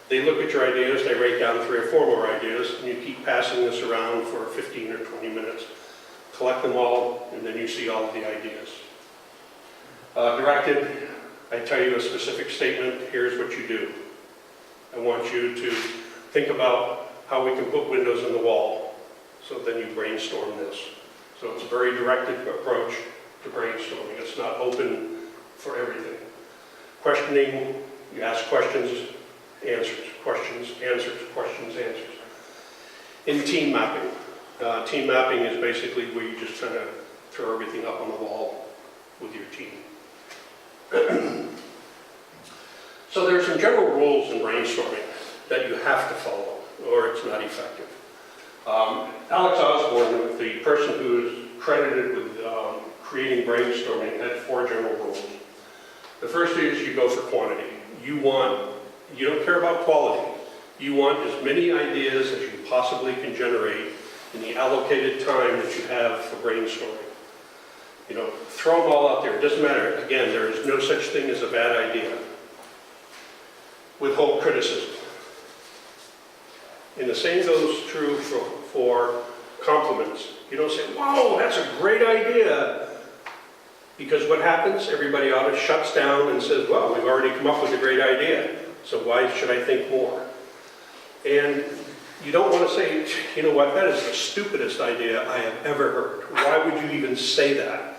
They look at your ideas, they write down 3 or 4 more ideas, and you keep passing this around for 15 or 20 minutes. Collect them all, and then you see all of the ideas. Directed, I tell you a specific statement, here's what you do. I want you to think about how we can put windows in the wall. So then you brainstorm this. So it's a very directed approach to brainstorming. It's not open for everything. Questioning, you ask questions, answers, questions, answers, questions, answers. In team mapping. Team mapping is basically where you just kind of throw everything up on the wall with your team. So there are some general rules in brainstorming that you have to follow, or it's not effective. Alex Osborne, the person who is credited with creating brainstorming, had 4 general rules. The first is you go for quantity. You don't care about quality. You want as many ideas as you possibly can generate in the allocated time that you have for brainstorming. Throw them all out there. It doesn't matter. Again, there is no such thing as a bad idea. Withhold criticism. And the same goes true for compliments. You don't say, whoa, that's a great idea. Because what happens? Everybody shuts down and says, well, we've already come up with a great idea, so why should I think more? And you don't want to say, you know what, that is the stupidest idea I have ever heard. Why would you even say that?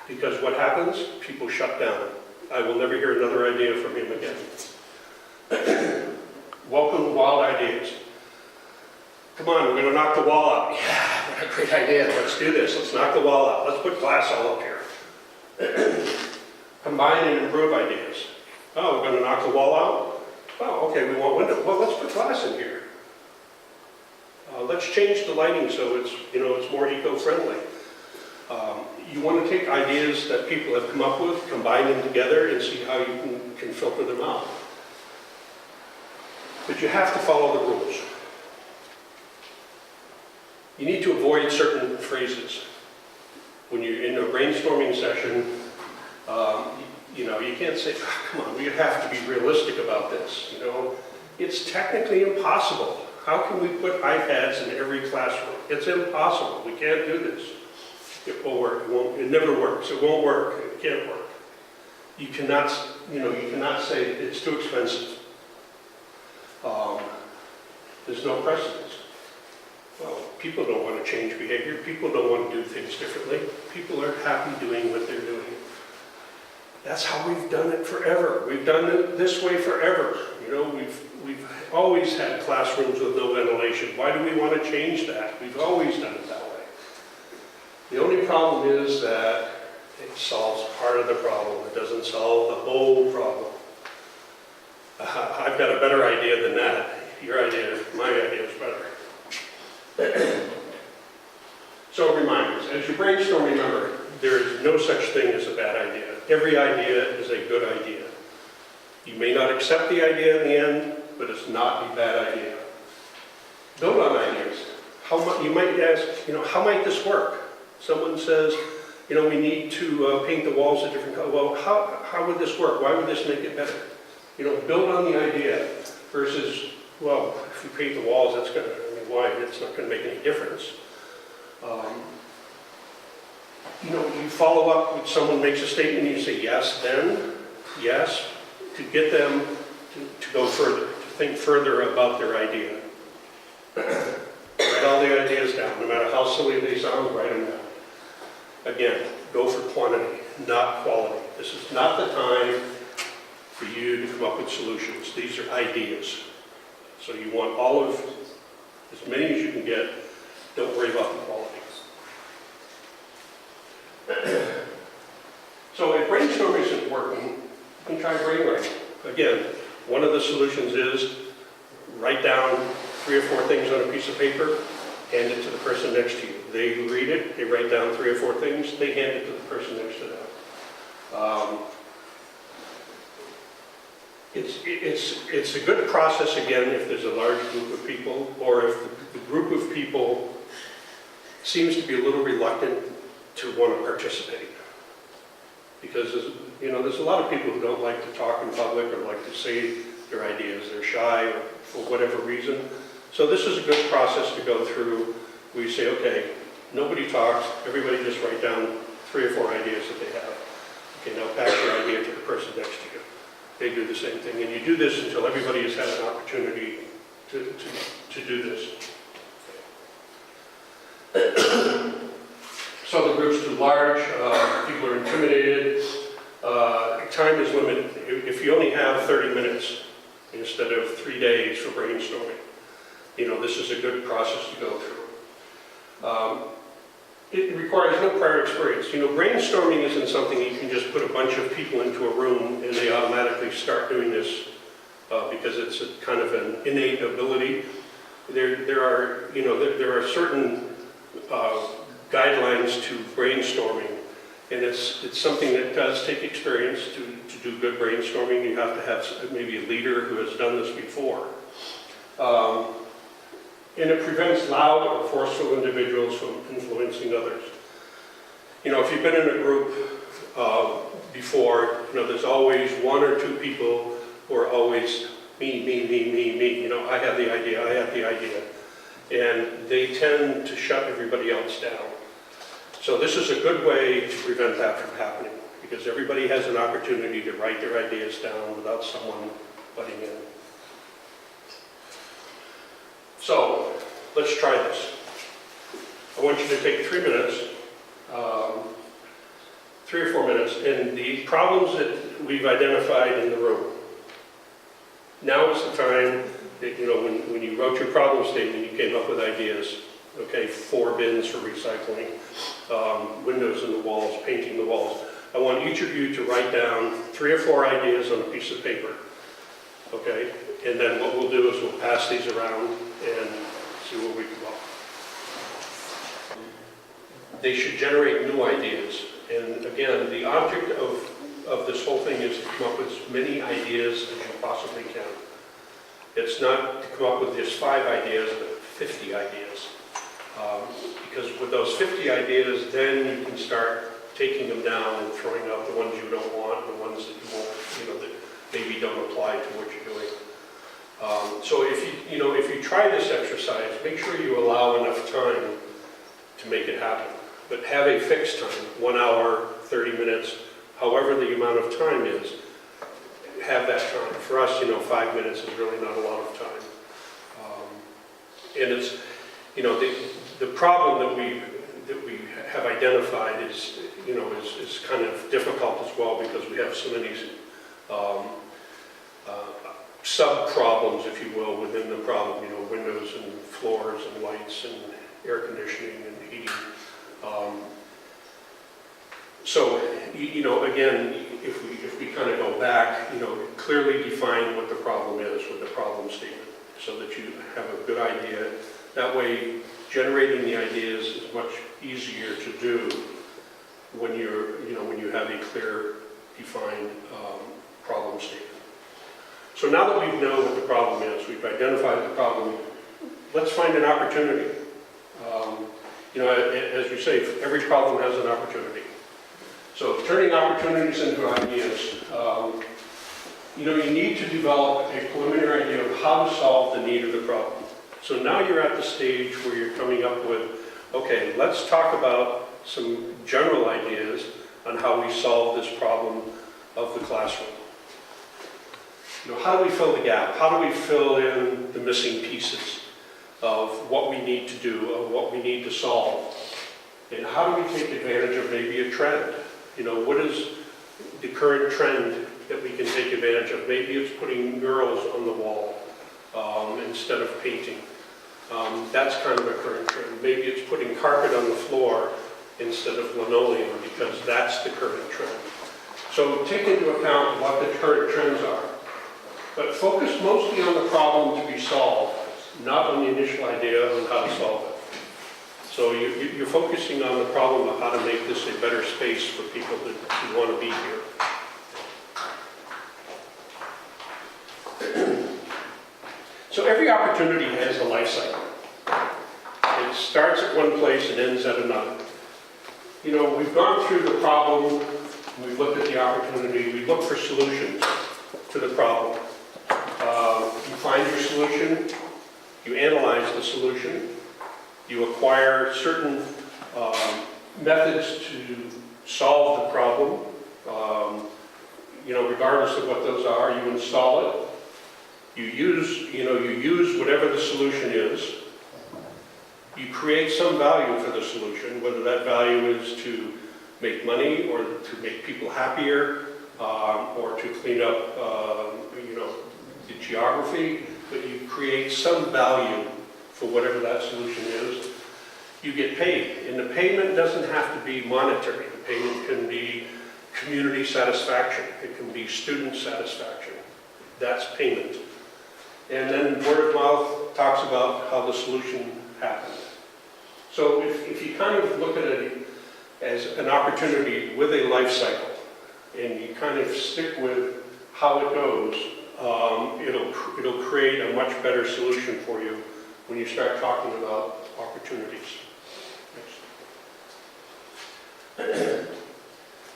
Because what happens? People shut down. I will never hear another idea from him again. Welcome wild ideas. Come on, we're going to knock the wall out. Yeah, what a great idea. Let's do this. Let's knock the wall out. Let's put glass all up here. Combine and improve ideas. Oh, we're going to knock the wall out? Oh, okay, we want windows. Well, let's put glass in here. Let's change the lighting so it's more eco-friendly. You want to take ideas that people have come up with, combine them together, and see how you can filter them out. But you have to follow the rules. You need to avoid certain phrases. When you're in a brainstorming session, you can't say, oh, come on, we have to be realistic about this. It's technically impossible. How can we put iPads in every classroom? It's impossible. We can't do this. It will work. It never works. It won't work. It can't work. You cannot say it's too expensive. There's no precedence. Well, people don't want to change behavior. People don't want to do things differently. People are happy doing what they're doing. That's how we've done it forever. We've done it this way forever. We've always had classrooms with no ventilation. Why do we want to change that? We've always done it that way. The only problem is that it solves part of the problem. It doesn't solve the whole problem. I've got a better idea than that. Your idea, my idea is better. So reminders, as you brainstorm, remember, there is no such thing as a bad idea. Every idea is a good idea. You may not accept the idea in the end, but it's not a bad idea. Build on ideas. You might ask, how might this work? Someone says, we need to paint the walls a different color. Well, how would this work? Why would this make it better? Build on the idea versus, well, if you paint the walls, that's going to, why? It's not going to make any difference. You follow up with someone makes a statement, and you say yes, then, yes, to get them to go further, to think further about their idea. Write all the ideas down, no matter how silly they sound, write them down. Again, go for quantity, not quality. This is not the time for you to come up with solutions. These are ideas. So you want as many as you can get. Don't worry about the quality. So if brainstorming isn't working, you can try brainwriting. Again, one of the solutions is write down 3 or 4 things on a piece of paper, hand it to the person next to you. They read it, they write down 3 or 4 things, they hand it to the person next to them. It's a good process, again, if there's a large group of people, or if the group of people seems to be a little reluctant to want to participate. Because there's a lot of people who don't like to talk in public or like to say their ideas. They're shy or for whatever reason. So this is a good process to go through. We say, okay, nobody talks, everybody just write down 3 or 4 ideas that they have. Okay, now pass your idea to the person next to you. They do the same thing. And you do this until everybody has had an opportunity to do this. So the group's too large, people are intimidated, time is limited. If you only have 30 minutes instead of 3 days for brainstorming, this is a good process to go through. It requires no prior experience. Brainstorming isn't something you can just put a bunch of people into a room and they automatically start doing this because it's a kind of an innate ability. There are certain guidelines to brainstorming, and it's something that does take experience to do good brainstorming. You have to have maybe a leader who has done this before. And it prevents loud or forceful individuals from influencing others. If you've been in a group before, there's always 1 or 2 people who are always me. I have the idea. And they tend to shut everybody else down. So this is a good way to prevent that from happening, because everybody has an opportunity to write their ideas down without someone butting in. So, let's try this. I want you to take 3 minutes, 3 or 4 minutes, and the problems that we've identified in the room. Now is the time that, when you wrote your problem statement, you came up with ideas. Okay, 4 bins for recycling, windows in the walls, painting the walls. I want each of you to write down 3 or 4 ideas on a piece of paper. Okay, and then what we'll do is we'll pass these around and see what we come up with. They should generate new ideas. And again, the object of this whole thing is to come up with as many ideas as you possibly can. It's not to come up with just 5 ideas, but 50 ideas. Because with those 50 ideas, then you can start taking them down and throwing out the ones you don't want, the ones that you won't, that maybe don't apply to what you're doing. So if you try this exercise, make sure you allow enough time to make it happen. But have a fixed time, 1 hour, 30 minutes, however the amount of time is, have that time. For us, 5 minutes is really not a lot of time. And it's, the problem that we have identified is, is kind of difficult as well, because we have so many sub-problems, if you will, within the problem, windows and floors and lights and air conditioning and heating. So, again, if we kind of go back, clearly define what the problem is with the problem statement so that you have a good idea. That way, generating the ideas is much easier to do when when you have a clear, defined problem statement. So now that we know what the problem is, we've identified the problem, let's find an opportunity. As we say, every problem has an opportunity. So turning opportunities into ideas, you need to develop a preliminary idea of how to solve the need of the problem. So now you're at the stage where you're coming up with, okay, let's talk about some general ideas on how we solve this problem of the classroom. How do we fill the gap? How do we fill in the missing pieces of what we need to do, of what we need to solve? And how do we take advantage of maybe a trend? What is the current trend that we can take advantage of? Maybe it's putting murals on the wall instead of painting. That's kind of a current trend. Maybe it's putting carpet on the floor instead of linoleum because that's the current trend. So take into account what the current trends are, but focus mostly on the problem to be solved, not on the initial idea on how to solve it. So you're focusing on the problem of how to make this a better space for people who want to be here. So every opportunity has a life cycle. It starts at one place and ends at another. We've gone through the problem, we've looked at the opportunity, we look for solutions to the problem. You find your solution, you analyze the solution, you acquire certain methods to solve the problem. Regardless of what those are, you install it. You use whatever the solution is. You create some value for the solution, whether that value is to make money or to make people happier or to clean up, the geography. But you create some value for whatever that solution is. You get paid, and the payment doesn't have to be monetary. The payment can be community satisfaction. It can be student satisfaction. That's payment. And then word of mouth talks about how the solution happened. So if you kind of look at it as an opportunity with a life cycle, and you kind of stick with how it goes, it'll create a much better solution for you when you start talking about opportunities. Next.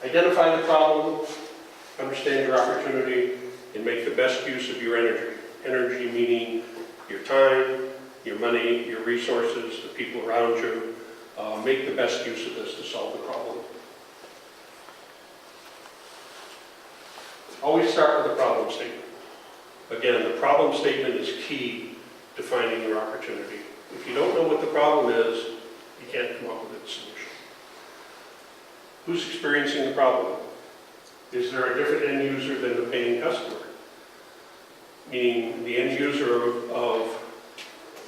Identify the problem, understand your opportunity, and make the best use of your energy. Energy meaning your time, your money, your resources, the people around you. Make the best use of this to solve the problem. Always start with the problem statement. Again, the problem statement is key to finding your opportunity. If you don't know what the problem is, you can't come up with a solution. Who's experiencing the problem? Is there a different end user than the paying customer? Meaning the end user of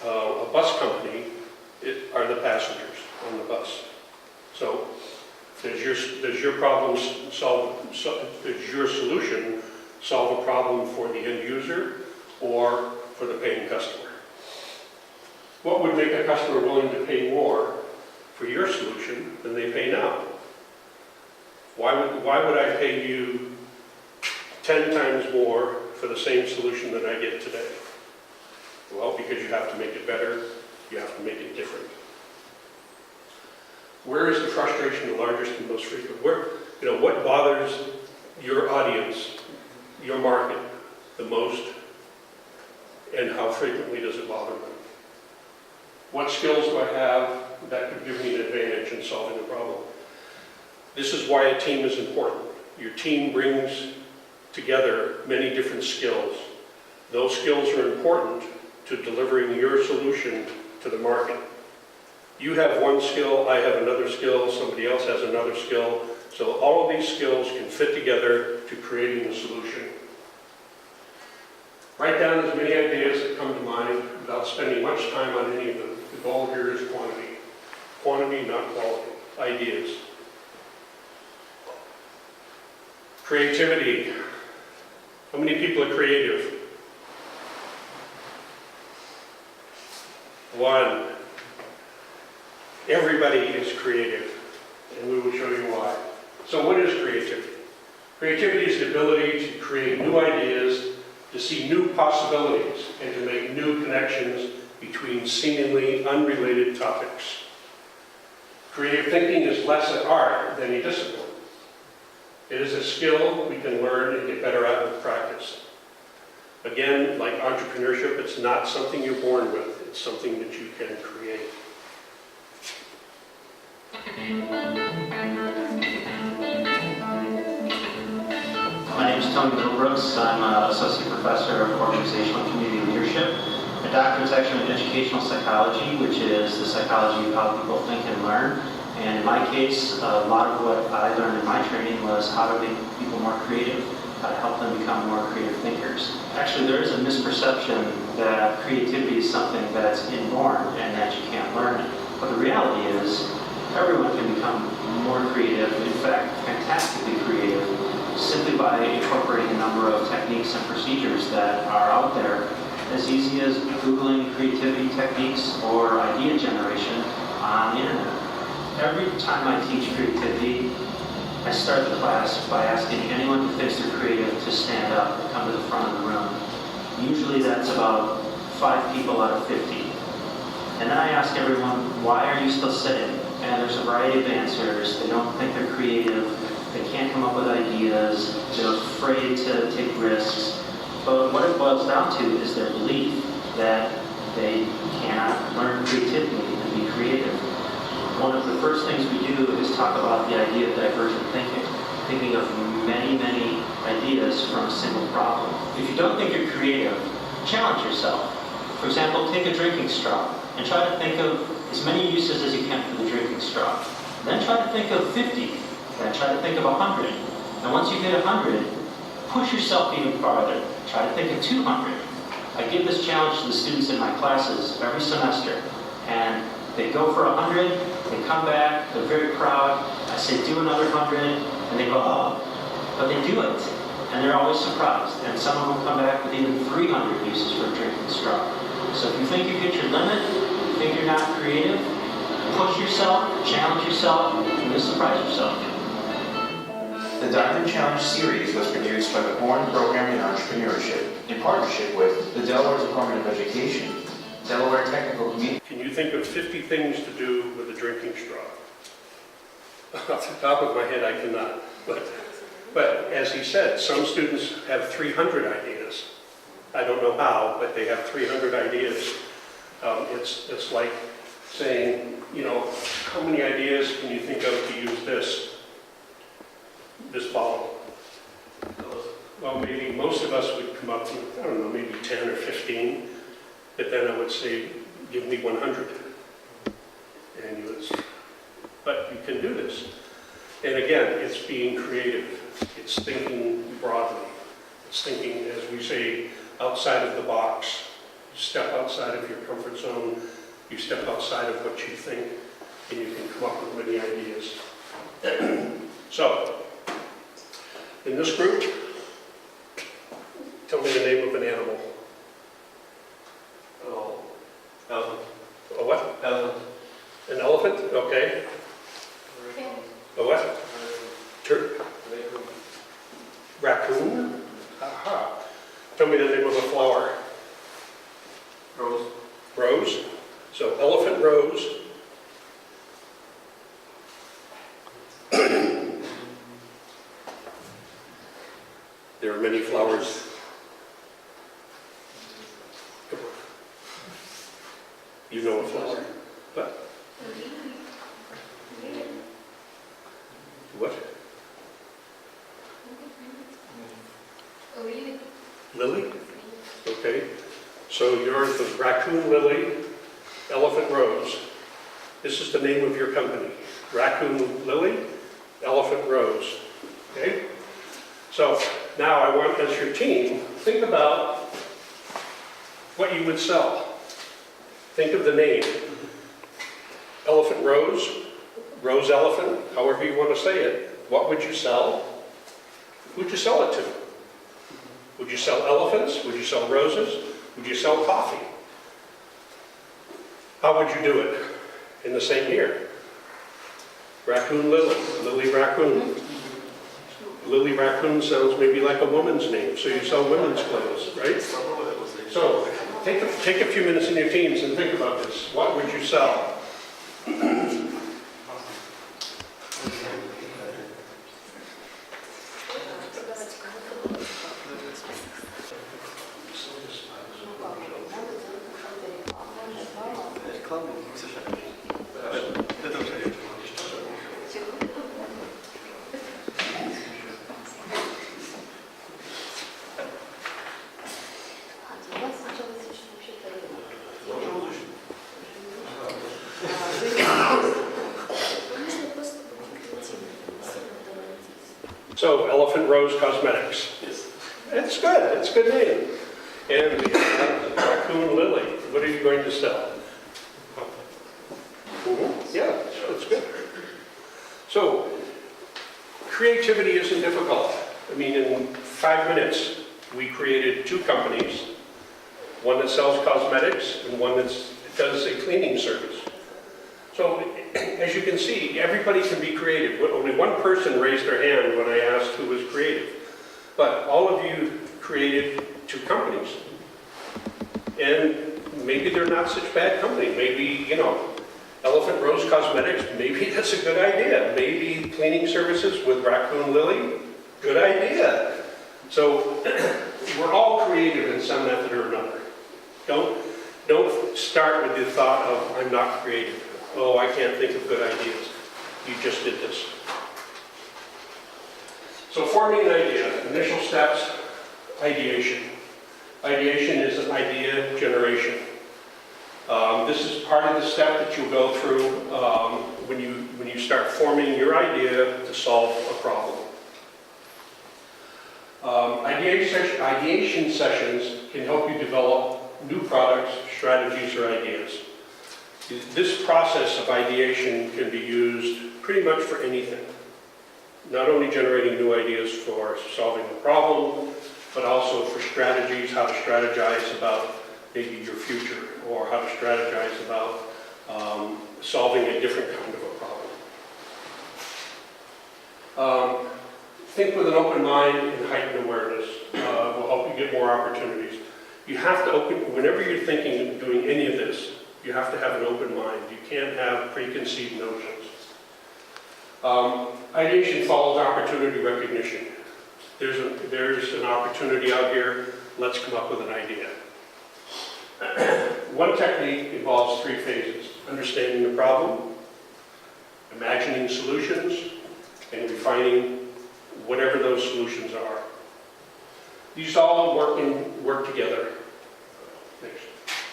a bus company are the passengers on the bus. So does your problem does your solution solve a problem for the end user or for the paying customer? What would make a customer willing to pay more for your solution than they pay now? Why would I pay you 10 times more for the same solution that I get today? Well, because you have to make it better, you have to make it different. Where is the frustration the largest and most frequent? What bothers your audience, your market, the most, and how frequently does it bother them? What skills do I have that could give me an advantage in solving the problem? This is why a team is important. Your team brings together many different skills. Those skills are important to delivering your solution to the market. You have one skill, I have another skill, somebody else has another skill. So all of these skills can fit together to creating the solution. Write down as many ideas that come to mind without spending much time on any of them. The goal here is quantity. Quantity, not quality. Ideas. Creativity. How many people are creative? One. Everybody is creative, and we will show you why. So what is creativity? Creativity is the ability to create new ideas, to see new possibilities, and to make new connections between seemingly unrelated topics. Creative thinking is less an art than a discipline. It is a skill we can learn and get better at with practice. Again, like entrepreneurship, it's not something you're born with, it's something that you can create. My name is Tony Middlebrooks. I'm an associate professor of organizational community leadership. My doctorate is actually in educational psychology, which is the psychology of how people think and learn. And in my case, a lot of what I learned in my training was how to make people more creative, how to help them become more creative thinkers. Actually, there is a misperception that creativity is something that's inborn and that you can't learn it. But the reality is, everyone can become more creative, in fact, fantastically creative, simply by incorporating a number of techniques and procedures that are out there, as easy as Googling creativity techniques or idea generation on the internet. Every time I teach creativity, I start the class by asking anyone who thinks they're creative to stand up and come to the front of the room. Usually that's about 5 people out of 50. And then I ask everyone, why are you still sitting? And there's a variety of answers. They don't think they're creative. They can't come up with ideas. They're afraid to take risks. But what it boils down to is their belief that they cannot learn creativity and be creative. One of the first things we do is talk about the idea of divergent thinking of many, many ideas from a single problem. If you don't think you're creative, challenge yourself. For example, take a drinking straw and try to think of as many uses as you can for the drinking straw. Then try to think of 50, then try to think of 100. And once you get 100, push yourself even farther. Try to think of 200. I give this challenge to the students in my classes every semester, and they go for 100, they come back, they're very proud. I say, do another 100, and they go, oh. But they do it, and they're always surprised. And some of them come back with even 300 uses for a drinking straw. So if you think you've hit your limit, you think you're not creative, push yourself, challenge yourself, and you'll surprise yourself. The Diamond Challenge series was produced by the Horn Program in Entrepreneurship in partnership with the Delaware Department of Education, Delaware Technical Community. Can you think of 50 things to do with a drinking straw? Off the top of my head, I cannot. But as he said, some students have 300 ideas. I don't know how, but they have 300 ideas. It's like saying, you know, how many ideas can you think of to use this bottle? Well, maybe most of us would come up with, I don't know, maybe 10 or 15. But then I would say, give me 100. And you would, but you can do this. And again, it's being creative. It's thinking broadly. It's thinking, as we say, outside of the box. You step outside of your comfort zone. You step outside of what you think, and you can come up with many ideas. So, in this group, tell me the name of an animal. Oh, elephant. A what? Elephant. An elephant? Okay. A what? Raccoon? Aha. Tell me the name of a flower. Rose. Rose. So elephant rose. There are many flowers. Come on. You know a flower. What? What? Lily? Okay. So you're the raccoon lily, elephant rose. This is the name of your company. Raccoon lily, elephant rose. Okay? So now I want, as your team, think about what you would sell. Think of the name. Elephant rose, rose elephant, however you want to say it. What would you sell? Who'd you sell it to? Would you sell elephants? Would you sell roses? Would you sell coffee? How would you do it in the same year? Raccoon Lily, Lily Raccoon. Lily Raccoon sounds maybe like a woman's name, so you sell women's clothes, right? So take a few minutes in your teams and think about this. What would you sell? So, Elephant Rose Cosmetics. Yes. It's good. It's a good name. And Raccoon Lily. What are you going to sell? Yeah, that's good. So, creativity isn't difficult. I mean, in 5 minutes, we created 2 companies. One that sells cosmetics and one that does a cleaning service. So, as you can see, everybody can be creative. Only one person raised their hand when I asked who was creative. But all of you created 2 companies. And maybe they're not such bad company. Maybe, you know, Elephant Rose Cosmetics, maybe that's a good idea. Maybe cleaning services with Raccoon Lily, good idea. So, we're all creative in some method or another. Don't start with the thought of, I'm not creative. Oh, I can't think of good ideas. You just did this. So forming an idea, initial steps, ideation. Ideation is an idea generation. This is part of the step that you'll go through when you start forming your idea to solve a problem. Ideation sessions can help you develop new products, strategies, or ideas. This process of ideation can be used pretty much for anything. Not only generating new ideas for solving a problem, but also for strategies, how to strategize about maybe your future, or how to strategize about solving a different kind of a problem. Think with an open mind and heightened awareness will help you get more opportunities. You have to whenever you're thinking of doing any of this, you have to have an open mind. You can't have preconceived notions. Ideation follows opportunity recognition. There's an opportunity out here, let's come up with an idea. One technique involves 3 phases: understanding the problem, imagining solutions, and refining whatever those solutions are. These all work together. Next.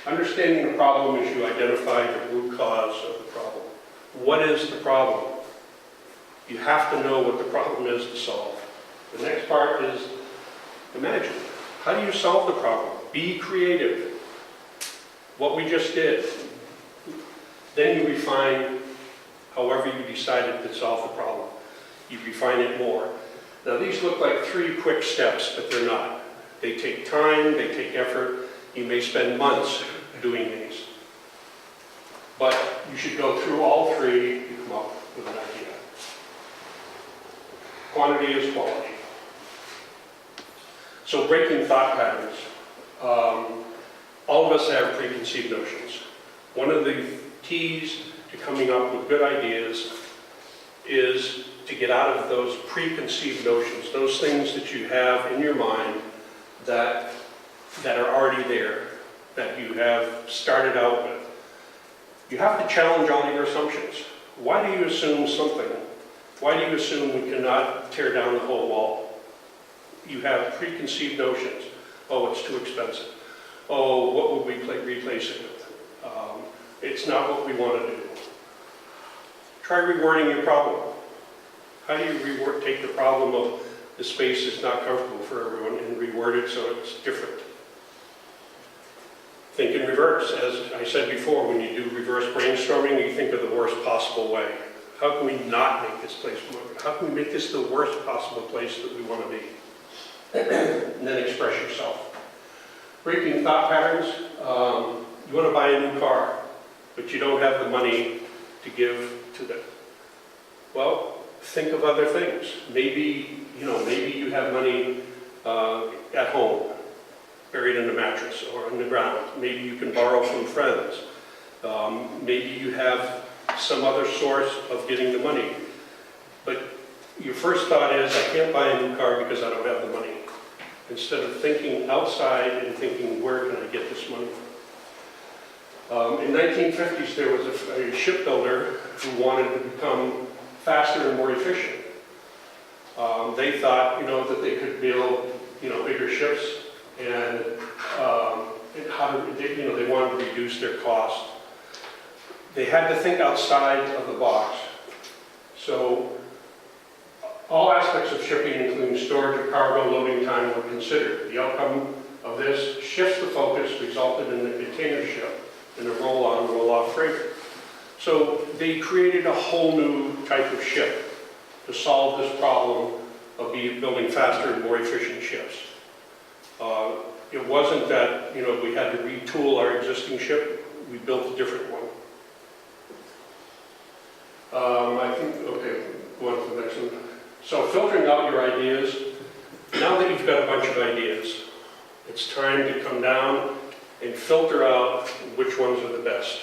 Understanding the problem is you identify the root cause of the problem. What is the problem? You have to know what the problem is to solve. The next part is imagine. How do you solve the problem? Be creative. What we just did. Then you refine however you decided to solve the problem. You refine it more. Now these look like 3 quick steps, but they're not. They take time, they take effort. You may spend months doing these. But you should go through all 3 to come up with an idea. Quantity is quality. So breaking thought patterns. All of us have preconceived notions. One of the keys to coming up with good ideas is to get out of those preconceived notions, those things that you have in your mind that are already there, that you have started out with. You have to challenge all your assumptions. Why do you assume something? Why do you assume we cannot tear down the whole wall? You have preconceived notions. Oh, it's too expensive. Oh, what would we replace it with? It's not what we want to do. Try rewording your problem. How do you take the problem of the space is not comfortable for everyone and reword it so it's different? Think in reverse. As I said before, when you do reverse brainstorming, you think of the worst possible way. How can we not make this place more? How can we make this the worst possible place that we want to be? And then express yourself. Breaking thought patterns. You want to buy a new car, but you don't have the money to give to them. Well, think of other things. Maybe you have money at home, buried in a mattress or on the ground. Maybe you can borrow from friends. Maybe you have some other source of getting the money. But your first thought is, I can't buy a new car because I don't have the money. Instead of thinking outside and thinking, where can I get this money from? In the 1950s, there was a shipbuilder who wanted to become faster and more efficient. They thought, that they could build, bigger ships, and they wanted to reduce their cost. They had to think outside of the box. So all aspects of shipping, including storage of cargo, loading time, were considered. The outcome of this shifts the focus, resulted in the container ship and a roll-on, roll-off freighter. So they created a whole new type of ship to solve this problem of building faster and more efficient ships. It wasn't that we had to retool our existing ship; we built a different one. I think go on to the next one. So filtering out your ideas. Now that you've got a bunch of ideas, it's time to come down and filter out which ones are the best.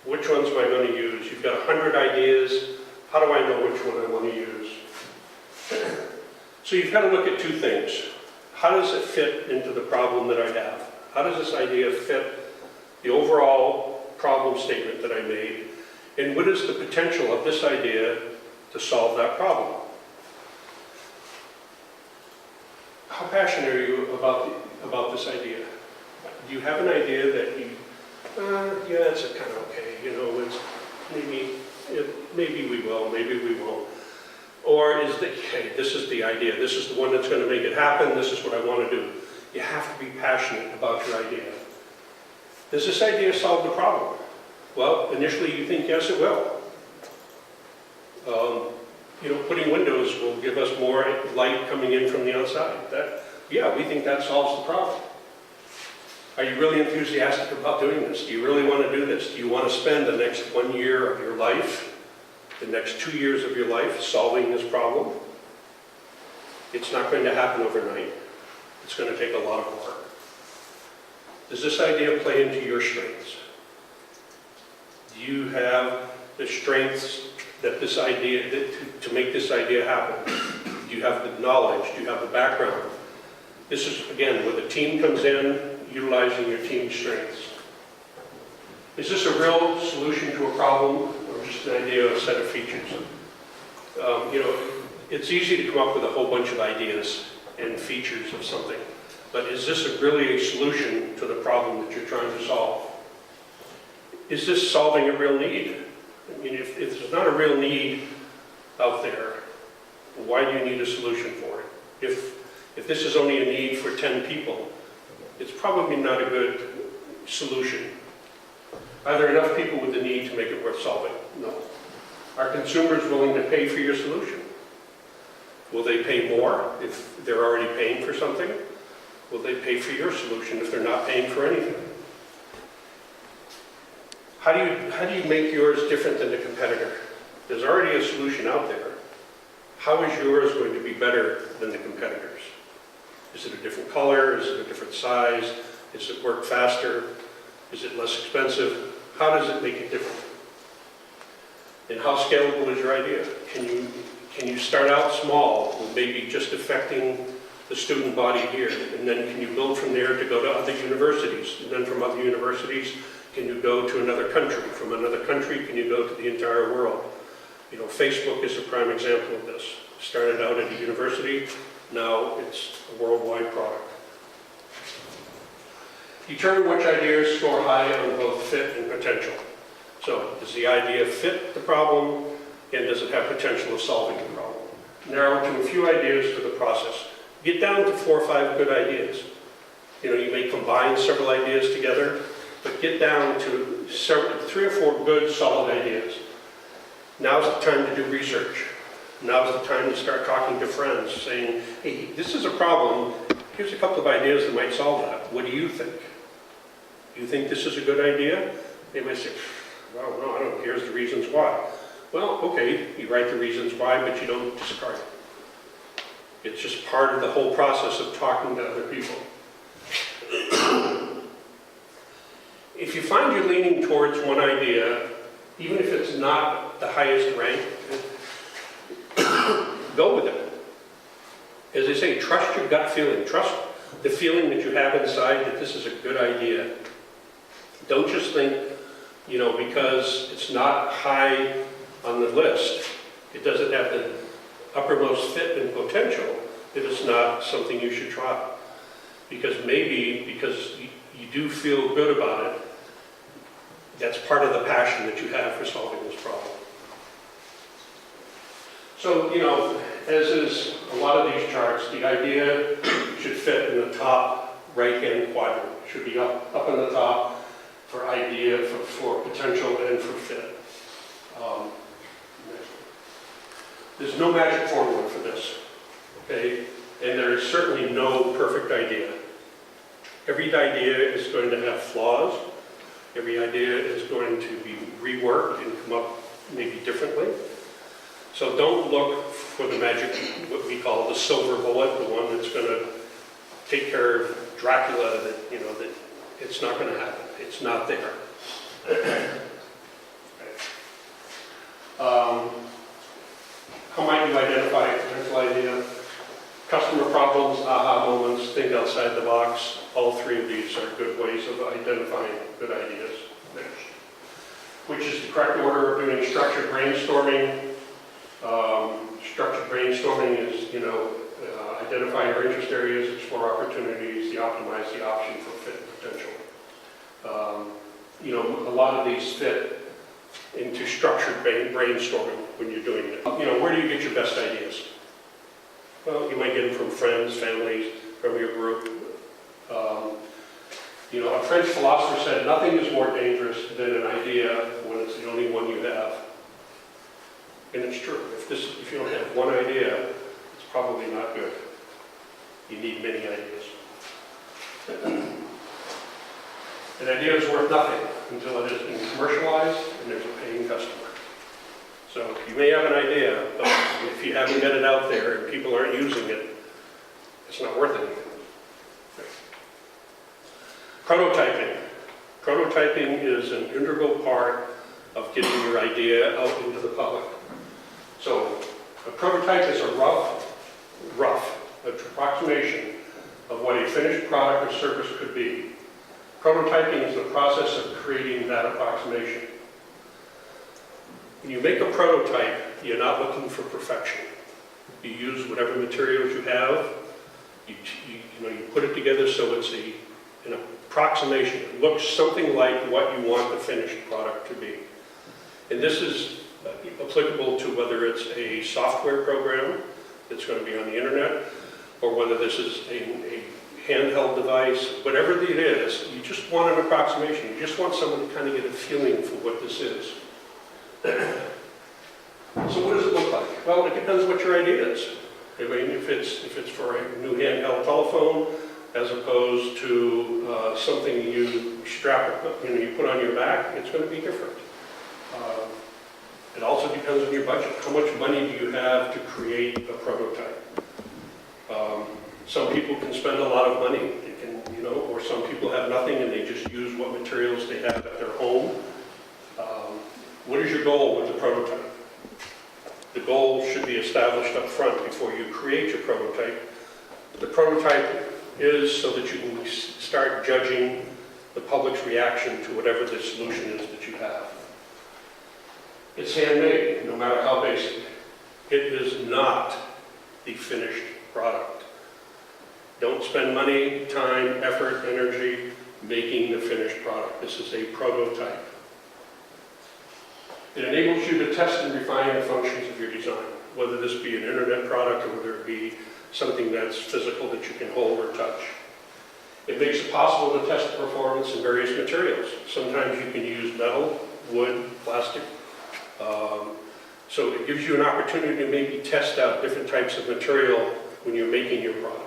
Which ones am I going to use? You've got 100 ideas. How do I know which one I want to use? So you've got to look at two things. How does it fit into the problem that I have? How does this idea fit the overall problem statement that I made? And what is the potential of this idea to solve that problem? How passionate are you about this idea? Do you have an idea that yeah, it's kind of okay, it's maybe we will, maybe we won't. Or is that, hey, this is the idea, this is the one that's going to make it happen, this is what I want to do. You have to be passionate about your idea. Does this idea solve the problem? Well, initially you think, yes, it will. Putting windows will give us more light coming in from the outside. Yeah, we think that solves the problem. Are you really enthusiastic about doing this? Do you really want to do this? Do you want to spend the next 1 year of your life, the next 2 years of your life solving this problem? It's not going to happen overnight. It's going to take a lot of work. Does this idea play into your strengths? Do you have the strengths that this idea, to make this idea happen? Do you have the knowledge? Do you have the background? This is, again, where the team comes in, utilizing your team's strengths. Is this a real solution to a problem, or just an idea of a set of features? It's easy to come up with a whole bunch of ideas and features of something, but is this really a solution to the problem that you're trying to solve? Is this solving a real need? If there's not a real need out there, why do you need a solution for it? If this is only a need for 10 people, it's probably not a good solution. Are there enough people with the need to make it worth solving? No. Are consumers willing to pay for your solution? Will they pay more if they're already paying for something? Will they pay for your solution if they're not paying for anything? How do you make yours different than the competitor? There's already a solution out there. How is yours going to be better than the competitors? Is it a different color? Is it a different size? Does it work faster? Is it less expensive? How does it make it different? And how scalable is your idea? Can you start out small, with maybe just affecting the student body here, and then can you build from there to go to other universities, and then from other universities, can you go to another country? From another country, can you go to the entire world? Facebook is a prime example of this. Started out at a university, now it's a worldwide product. Determine which ideas score high on both fit and potential. So, does the idea fit the problem, and does it have potential of solving the problem? Narrow to a few ideas for the process. Get down to 4 or 5 good ideas. You may combine several ideas together, but get down to 3 or 4 good, solid ideas. Now's the time to do research. Now's the time to start talking to friends, saying, hey, this is a problem. Here's a couple of ideas that might solve that. What do you think? Do you think this is a good idea? They might say, well, no, I don't. Here's the reasons why. Well, okay, you write the reasons why, but you don't discard it. It's just part of the whole process of talking to other people. If you find you're leaning towards one idea, even if it's not the highest rank, go with it. As they say, trust your gut feeling. Trust the feeling that you have inside that this is a good idea. Don't just think, you know, because it's not high on the list, it doesn't have the uppermost fit and potential, that it's not something you should try. Because maybe, because you do feel good about it, that's part of the passion that you have for solving this problem. So, you know, as is a lot of these charts, the idea should fit in the top right-hand quadrant. It should be up in the top for idea, for potential, and for fit. There's no magic formula for this, okay? And there is certainly no perfect idea. Every idea is going to have flaws. Every idea is going to be reworked and come up maybe differently. So don't look for the magic, what we call the silver bullet, the one that's going to take care of Dracula, that, you know, that it's not going to happen. It's not there. How might you identify a potential idea? Customer problems, aha moments, think outside the box. All three of these are good ways of identifying good ideas. Next. Which is the correct order of doing structured brainstorming. Structured brainstorming is, you know, identify your interest areas, explore opportunities, optimize the option for fit and potential. You know, a lot of these fit into structured brainstorming when you're doing it. You know, where do you get your best ideas? Well, you might get them from friends, families, from your group. You know, a French philosopher said, nothing is more dangerous than an idea when it's the only one you have. And it's true. If you don't have one idea, it's probably not good. You need many ideas. An idea is worth nothing until it has been commercialized and there's a paying customer. So you may have an idea, but if you haven't got it out there and people aren't using it, it's not worth anything. Prototyping. Prototyping is an integral part of getting your idea out into the public. So a prototype is a rough approximation of what a finished product or service could be. Prototyping is the process of creating that approximation. When you make a prototype, you're not looking for perfection. You use whatever materials you have. You put it together so it's an approximation. It looks something like what you want the finished product to be. And this is applicable to whether it's a software program that's going to be on the internet, or whether this is a handheld device, whatever it is, you just want an approximation. You just want someone to kind of get a feeling for what this is. So what does it look like? Well, it depends what your idea is. I mean, if it's for a new handheld telephone, as opposed to something you strap, you put on your back, it's going to be different. It also depends on your budget. How much money do you have to create a prototype? Some people can spend a lot of money, or some people have nothing and they just use what materials they have at their home. What is your goal with the prototype? The goal should be established up front before you create your prototype. The prototype is so that you can start judging the public's reaction to whatever the solution is that you have. It's handmade, no matter how basic. It is not the finished product. Don't spend money, time, effort, energy making the finished product. This is a prototype. It enables you to test and refine the functions of your design, whether this be an internet product or whether it be something that's physical that you can hold or touch. It makes it possible to test the performance in various materials. Sometimes you can use metal, wood, plastic. So it gives you an opportunity to maybe test out different types of material when you're making your product.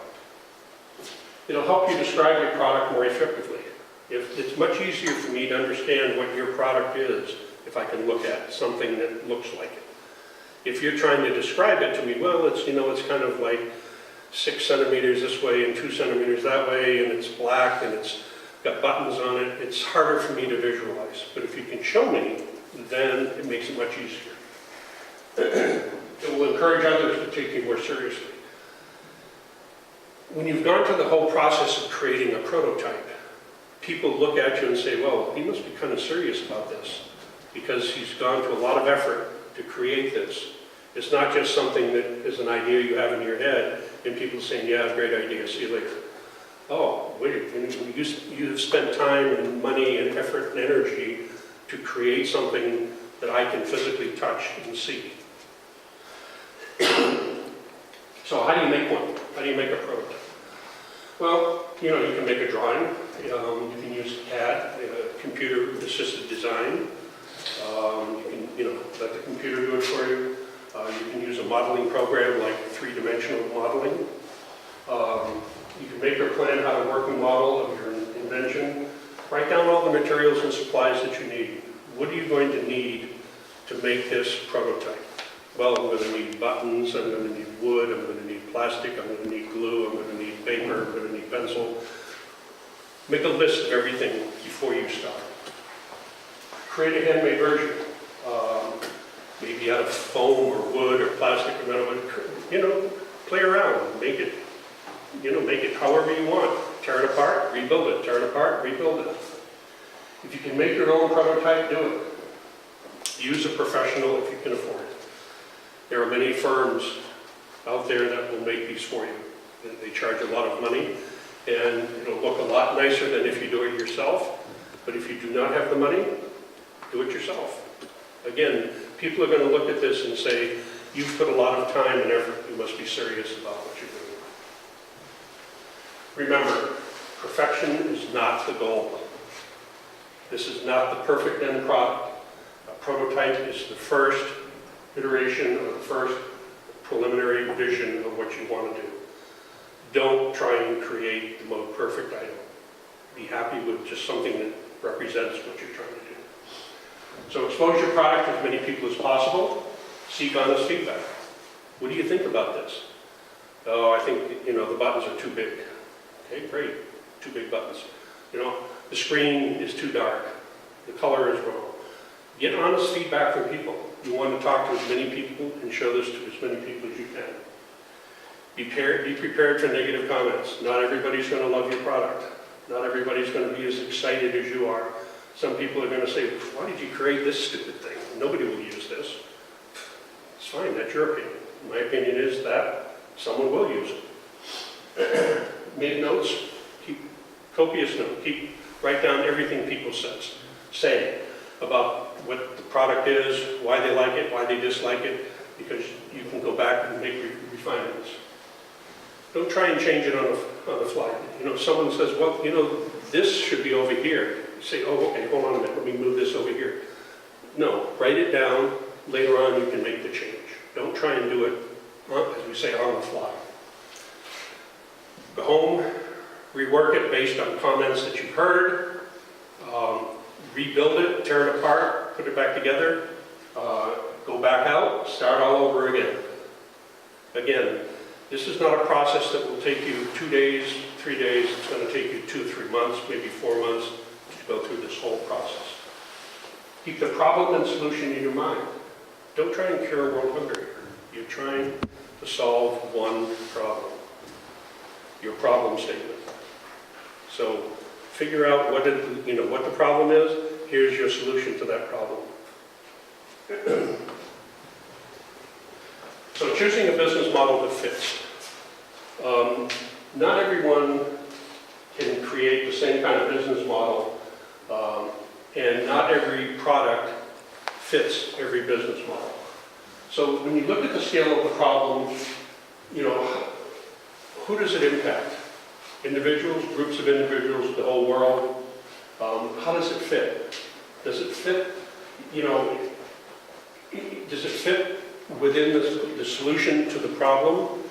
It'll help you describe your product more effectively. It's much easier for me to understand what your product is if I can look at something that looks like it. If you're trying to describe it to me, well, it's, you know, it's kind of like 6 centimeters this way and 2 centimeters that way, and it's black and it's got buttons on it, it's harder for me to visualize. But if you can show me, then it makes it much easier. It will encourage others to take you more seriously. When you've gone through the whole process of creating a prototype, people look at you and say, well, he must be kind of serious about this because he's gone to a lot of effort to create this. It's not just something that is an idea you have in your head and people saying, yeah, great idea, see you later. Oh, wait, you have spent time and money and effort and energy to create something that I can physically touch and see. So how do you make one? How do you make a prototype? Well, you know, you can make a drawing. You can use CAD, computer-assisted design. You can, you know, let the computer do it for you. You can use a modeling program like three-dimensional modeling. You can make or plan out a working model of your invention. Write down all the materials and supplies that you need. What are you going to need to make this prototype? Well, I'm going to need buttons, I'm going to need wood, I'm going to need plastic, I'm going to need glue, I'm going to need paper, I'm going to need pencil. Make a list of everything before you start. Create a handmade version. Maybe out of foam or wood or plastic or metal. You know, play around, make it, you know, make it however you want. Tear it apart, rebuild it, tear it apart, rebuild it. If you can make your own prototype, do it. Use a professional if you can afford it. There are many firms out there that will make these for you. They charge a lot of money, and it'll look a lot nicer than if you do it yourself. But if you do not have the money, do it yourself. Again, people are going to look at this and say, you've put a lot of time and effort, you must be serious about what you're doing. Remember, perfection is not the goal. This is not the perfect end product. A prototype is the first iteration or the first preliminary vision of what you want to do. Don't try and create the most perfect item. Be happy with just something that represents what you're trying to do. So expose your product to as many people as possible. Seek honest feedback. What do you think about this? Oh, I think, you know, the buttons are too big. Okay, great. Too big buttons. You know, the screen is too dark. The color is wrong. Get honest feedback from people. You want to talk to as many people and show this to as many people as you can. Be prepared for negative comments. Not everybody's going to love your product. Not everybody's going to be as excited as you are. Some people are going to say, why did you create this stupid thing? Nobody will use this. It's fine, that's your opinion. My opinion is that someone will use it. Make notes, keep copious notes, write down everything people say about what the product is, why they like it, why they dislike it, because you can go back and make refinements. Don't try and change it on the fly. You know, if someone says, well, you know, this should be over here. You say, oh, okay, hold on a minute, let me move this over here. No, write it down. Later on, you can make the change. Don't try and do it, as we say, on the fly. Go home, rework it based on comments that you've heard, rebuild it, tear it apart, put it back together, go back out, start all over again. Again, this is not a process that will take you 2 days, 3 days. It's going to take you 2-3 months, maybe 4 months to go through this whole process. Keep the problem and solution in your mind. Don't try and cure world hunger here. You're trying to solve one problem. Your problem statement. So figure out what the problem is. Here's your solution to that problem. So choosing a business model that fits. Not everyone can create the same kind of business model, and not every product fits every business model. So when you look at the scale of the problem, you know, who does it impact? Individuals, groups of individuals, the whole world? How does it fit? Does it fit, you know, does it fit within the solution to the problem?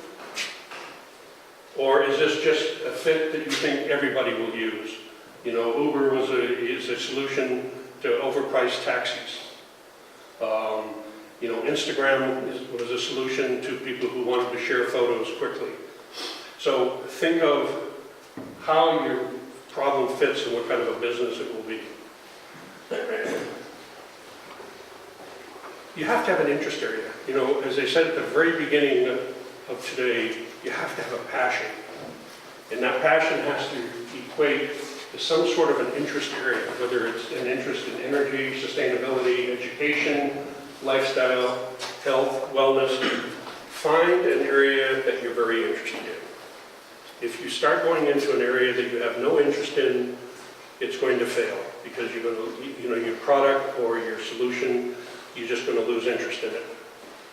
Or is this just a fit that you think everybody will use? You know, Uber is a solution to overpriced taxis. You know, Instagram was a solution to people who wanted to share photos quickly. So think of how your problem fits and what kind of a business it will be. You have to have an interest area. You know, as I said at the very beginning of today, you have to have a passion. And that passion has to equate to some sort of an interest area, whether it's an interest in energy, sustainability, education, lifestyle, health, wellness. Find an area that you're very interested in. If you start going into an area that you have no interest in, it's going to fail because you're going to, you know, your product or your solution, you're just going to lose interest in it.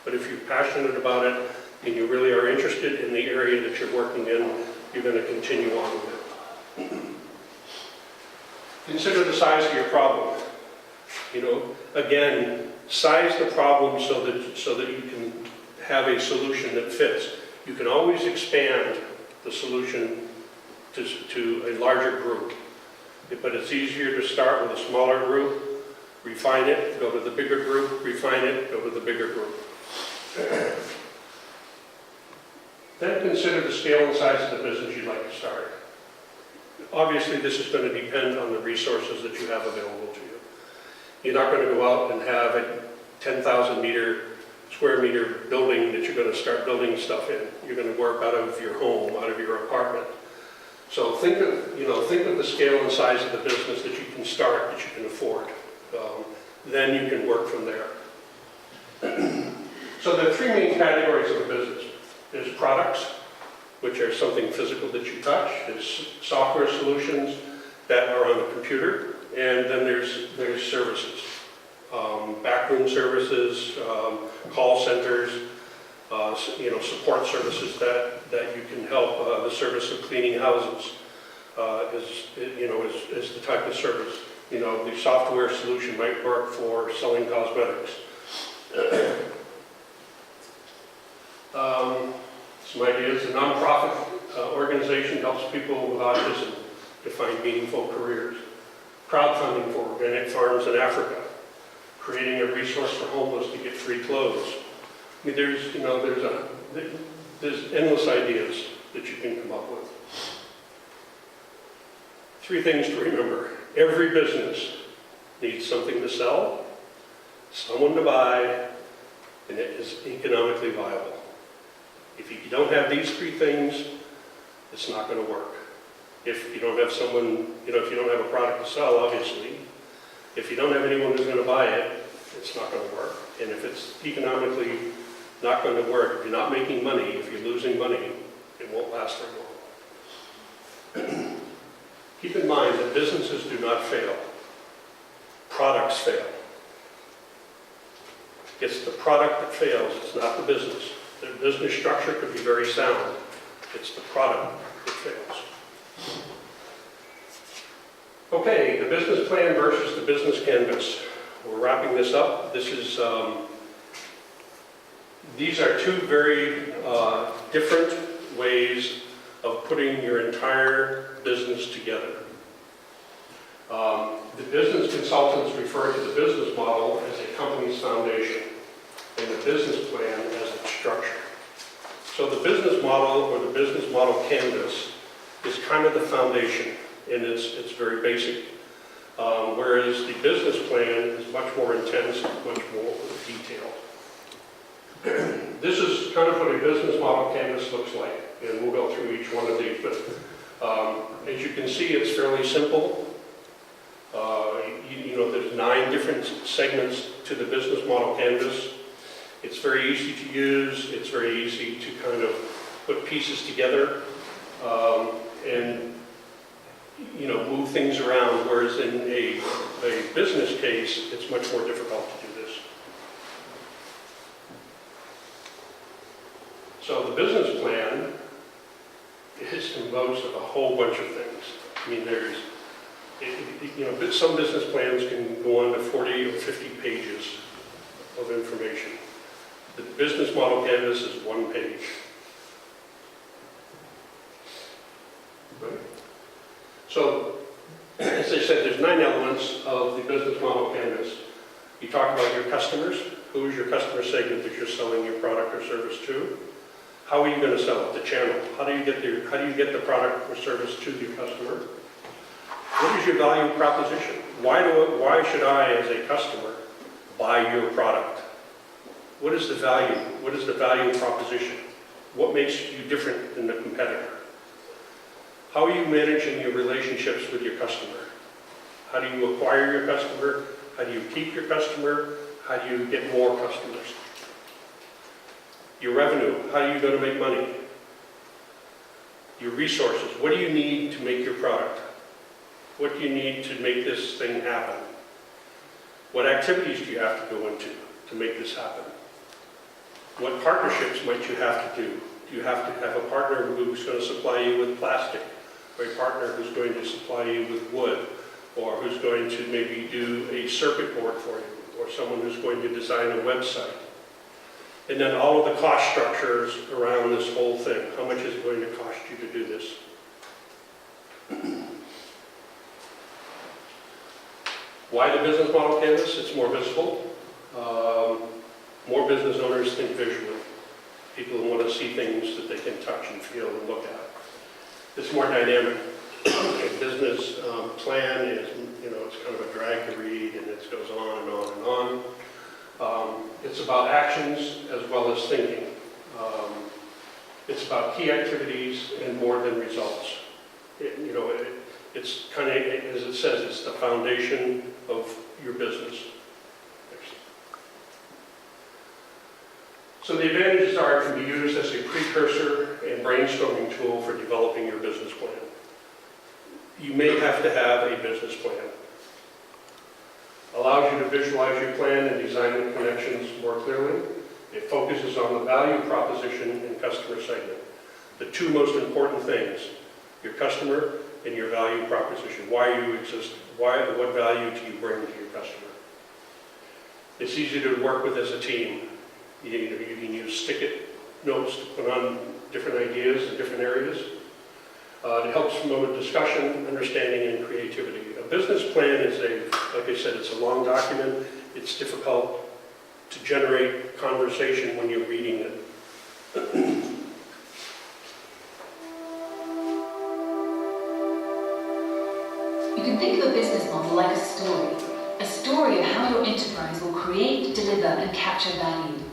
But if you're passionate about it and you really are interested in the area that you're working in, you're going to continue on with it. Consider the size of your problem. You know, again, size the problem so that you can have a solution that fits. You can always expand the solution to a larger group, but it's easier to start with a smaller group, refine it, go to the bigger group, refine it, go to the bigger group. Then consider the scale and size of the business you'd like to start. Obviously, this is going to depend on the resources that you have available to you. You're not going to go out and have a 10,000 square meter building that you're going to start building stuff in. You're going to work out of your home, out of your apartment. So think of the scale and size of the business that you can start, that you can afford. Then you can work from there. So there are three main categories of a business. There's products, which are something physical that you touch. There's software solutions that are on the computer. And then there's services. Backroom services, call centers, support services that you can help. The service of cleaning houses is the type of service. You know, the software solution might work for selling cosmetics. Some ideas. A nonprofit organization helps people with autism to find meaningful careers. Crowdfunding for organic farms in Africa. Creating a resource for homeless to get free clothes. I mean, there's endless ideas that you can come up with. Three things to remember. Every business needs something to sell, someone to buy, and it is economically viable. If you don't have these three things, it's not going to work. If you don't have someone, if you don't have a product to sell, obviously, if you don't have anyone who's going to buy it, it's not going to work. And if it's economically not going to work, if you're not making money, if you're losing money, it won't last very long. Keep in mind that businesses do not fail. Products fail. It's the product that fails, it's not the business. The business structure could be very sound. It's the product that fails. Okay, the business plan versus the business canvas. We're wrapping this up. These are two very different ways of putting your entire business together. The business consultants refer to the business model as a company's foundation and the business plan as its structure. So the business model or the business model canvas is kind of the foundation, and it's very basic. Whereas the business plan is much more intense, much more detailed. This is kind of what a business model canvas looks like, and we'll go through each one of these. But as you can see, it's fairly simple. There's 9 different segments to the business model canvas. It's very easy to use. It's very easy to kind of put pieces together and move things around. Whereas in a business case, it's much more difficult to do this. So the business plan is composed of a whole bunch of things. I mean, some business plans can go on to 40 or 50 pages. of information. The business model canvas is one page. Right? So, as I said, there's 9 elements of the business model canvas. You talk about your customers. Who is your customer segment that you're selling your product or service to? How are you going to sell it? The channel. How do you get the product or service to your customer? What is your value proposition? Why should I, as a customer, buy your product? What is the value? What is the value proposition? What makes you different than the competitor? How are you managing your relationships with your customer? How do you acquire your customer? How do you keep your customer? How do you get more customers? Your revenue, how are you going to make money? Your resources, what do you need to make your product? What do you need to make this thing happen? What activities do you have to go into to make this happen? What partnerships might you have to do? Do you have to have a partner who's going to supply you with plastic, or a partner who's going to supply you with wood, or who's going to maybe do a circuit board for you, or someone who's going to design a website? And then all of the cost structures around this whole thing. How much is it going to cost you to do this? Why the business model canvas? It's more visible. More business owners think visually. People want to see things that they can touch and feel and look at. It's more dynamic. A business plan is, it's kind of a drag to read, and it goes on and on and on. It's about actions as well as thinking. It's about key activities and more than results. It's kind of, as it says, it's the foundation of your business. So the advantages are it can be used as a precursor and brainstorming tool for developing your business plan. You may have to have a business plan. Allows you to visualize your plan and design the connections more clearly. It focuses on the value proposition and customer segment. The two most important things, your customer and your value proposition. Why you exist, what value do you bring to your customer? It's easy to work with as a team. You can use stick-it notes to put on different ideas in different areas. It helps promote discussion, understanding, and creativity. A business plan is like I said, it's a long document. It's difficult to generate conversation when you're reading it. You can think of a business model like a story of how your enterprise will create, deliver, and capture value.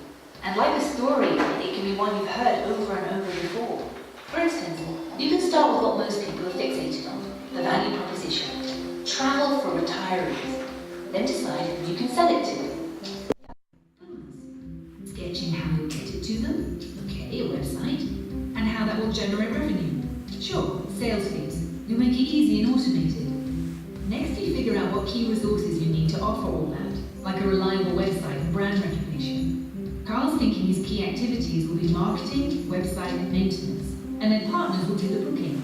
And like a story, it can be one you've heard over and over before. For instance, you can start with what most people are fixated on, the value proposition. Travel for retirees. Then decide who you can sell it to. Sketching how you'll get it to them. Okay, a website. And how that will generate revenue. Sure, sales fees. You'll make it easy and automated. Next, you figure out what key resources you need to offer all that, like a reliable website and brand recognition. Carl's thinking his key activities will be marketing, website, and maintenance. And then partners will do the booking.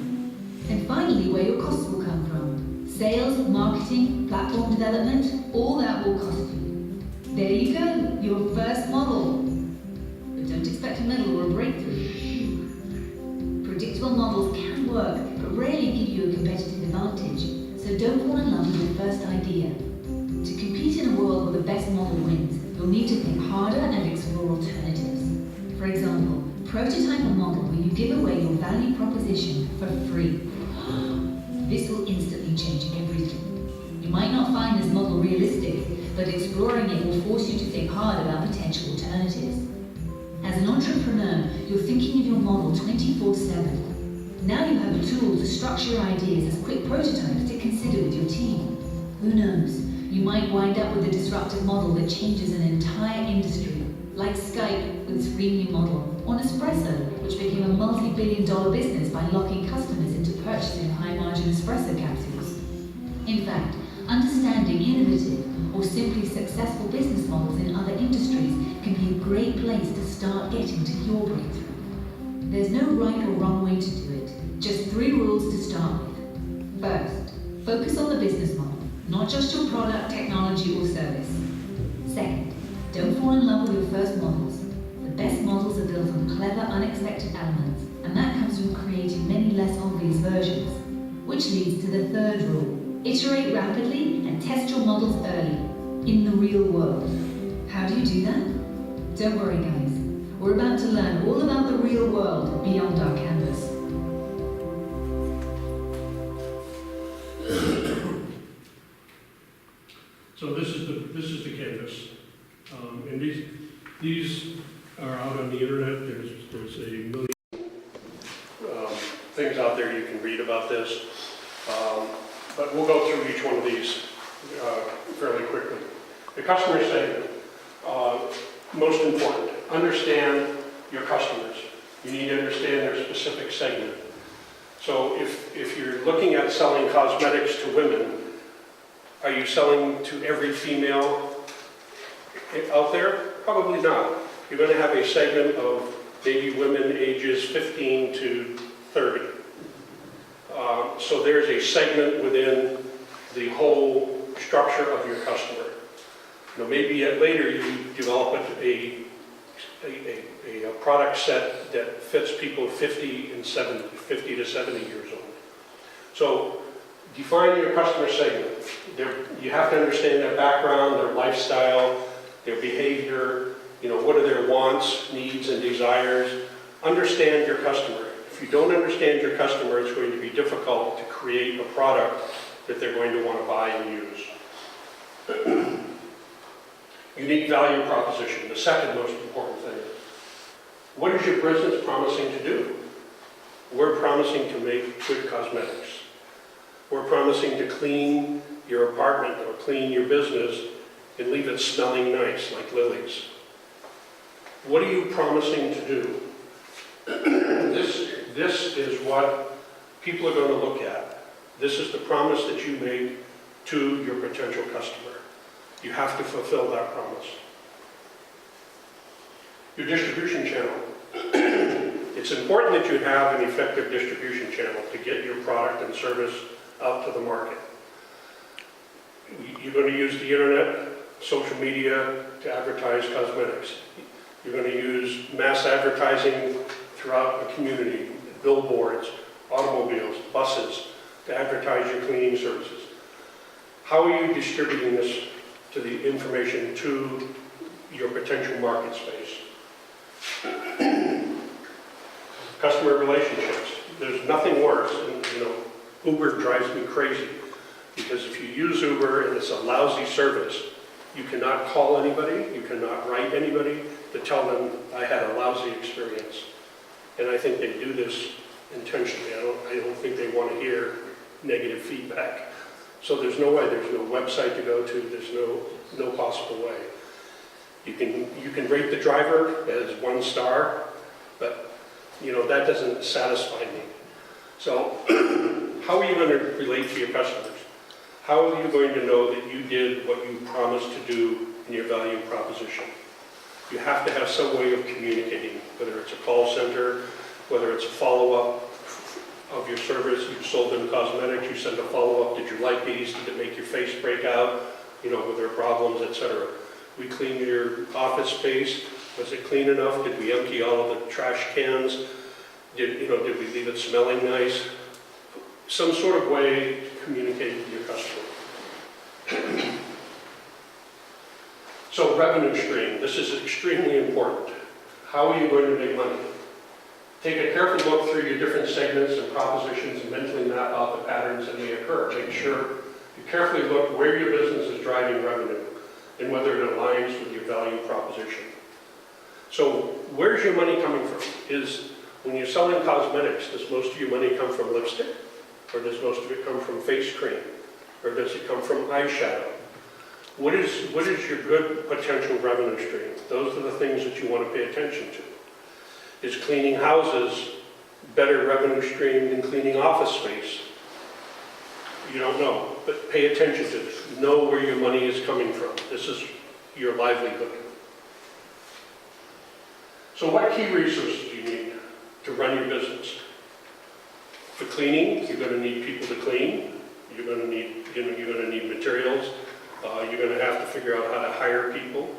And finally, where your costs will come from. Sales, marketing, platform development, all that will cost you. There you go, your first model. But don't expect a medal or a breakthrough. Predictable models can work, but rarely give you a competitive advantage. So don't fall in love with your first idea. To compete in a world where the best model wins, you'll need to think harder and explore alternatives. For example, prototype a model where you give away your value proposition for free. This will instantly change everything. You might not find this model realistic, but exploring it will force you to think hard about potential alternatives. As an entrepreneur, you're thinking of your model 24/7. Now you have a tool to structure your ideas as quick prototypes to consider with your team. Who knows, you might wind up with a disruptive model that changes an entire industry, like Skype with its freemium model, or Nespresso, which became a multi-billion-dollar business by locking customers into purchasing high-margin espresso capsules. In fact, understanding innovative or simply successful business models in other industries can be a great place to start getting to your breakthrough. There's no right or wrong way to do it, just 3 rules to start with. First, focus on the business model, not just your product, technology, or service. Second, Don't fall in love with your first models. The best models are built on clever, unexpected elements, and that comes from creating many less obvious versions. Which leads to the third rule. Iterate rapidly and test your models early, in the real world. How do you do that? Don't worry, guys. We're about to learn all about the real world beyond our canvas. So this is the canvas, and these are out on the internet. There's a million things out there you can read about this, but we'll go through each one of these fairly quickly. The customer segment, most important. Understand your customers. You need to understand their specific segment. So if you're looking at selling cosmetics to women, are you selling to every female out there? Probably not. You're going to have a segment of maybe women ages 15 to 30. So there's a segment within the whole structure of your customer. You know, maybe later you develop a product set that fits people 50 to 70 years old. So define your customer segment. You have to understand their background, their lifestyle, their behavior, you know, what are their wants, needs, and desires. Understand your customer. If you don't understand your customer, it's going to be difficult to create a product that they're going to want to buy and use. Unique value proposition, the second most important thing. What is your business promising to do? We're promising to make good cosmetics. We're promising to clean your apartment or clean your business and leave it smelling nice, like lilies. What are you promising to do? This is what people are going to look at. This is the promise that you made to your potential customer. You have to fulfill that promise. Your distribution channel. It's important that you have an effective distribution channel to get your product and service out to the market. You're going to use the internet, social media to advertise cosmetics. You're going to use mass advertising throughout the community, billboards, automobiles, buses, to advertise your cleaning services. How are you distributing this to the information to your potential market space? Customer relationships. There's nothing worse, and you know, Uber drives me crazy because if you use Uber and it's a lousy service, you cannot call anybody, you cannot write anybody to tell them I had a lousy experience. And I think they do this intentionally. I don't think they want to hear negative feedback. So there's no way, there's no website to go to, there's no possible way. You can rate the driver as 1 star, but you know, that doesn't satisfy me. So how are you going to relate to your customers? How are you going to know that you did what you promised to do in your value proposition? You have to have some way of communicating, whether it's a call center, whether it's a follow-up of your service. You sold them cosmetics, you send a follow-up. Did you like these? Did it make your face break out? You know, were there problems, etc. We cleaned your office space. Was it clean enough? Did we empty all of the trash cans? Did we leave it smelling nice? Some sort of way to communicate with your customer. So revenue stream, this is extremely important. How are you going to make money? Take a careful look through your different segments and propositions and mentally map out the patterns that may occur. Make sure you carefully look where your business is driving revenue and whether it aligns with your value proposition. So where's your money coming from? When you're selling cosmetics, does most of your money come from lipstick? Or does most of it come from face cream? Or does it come from eyeshadow? What is your good potential revenue stream? Those are the things that you want to pay attention to. Is cleaning houses better revenue stream than cleaning office space? You don't know, but pay attention to this. Know where your money is coming from. This is your livelihood. So what key resources do you need to run your business? For cleaning, you're going to need people to clean. You're going to need materials. You're going to have to figure out how to hire people.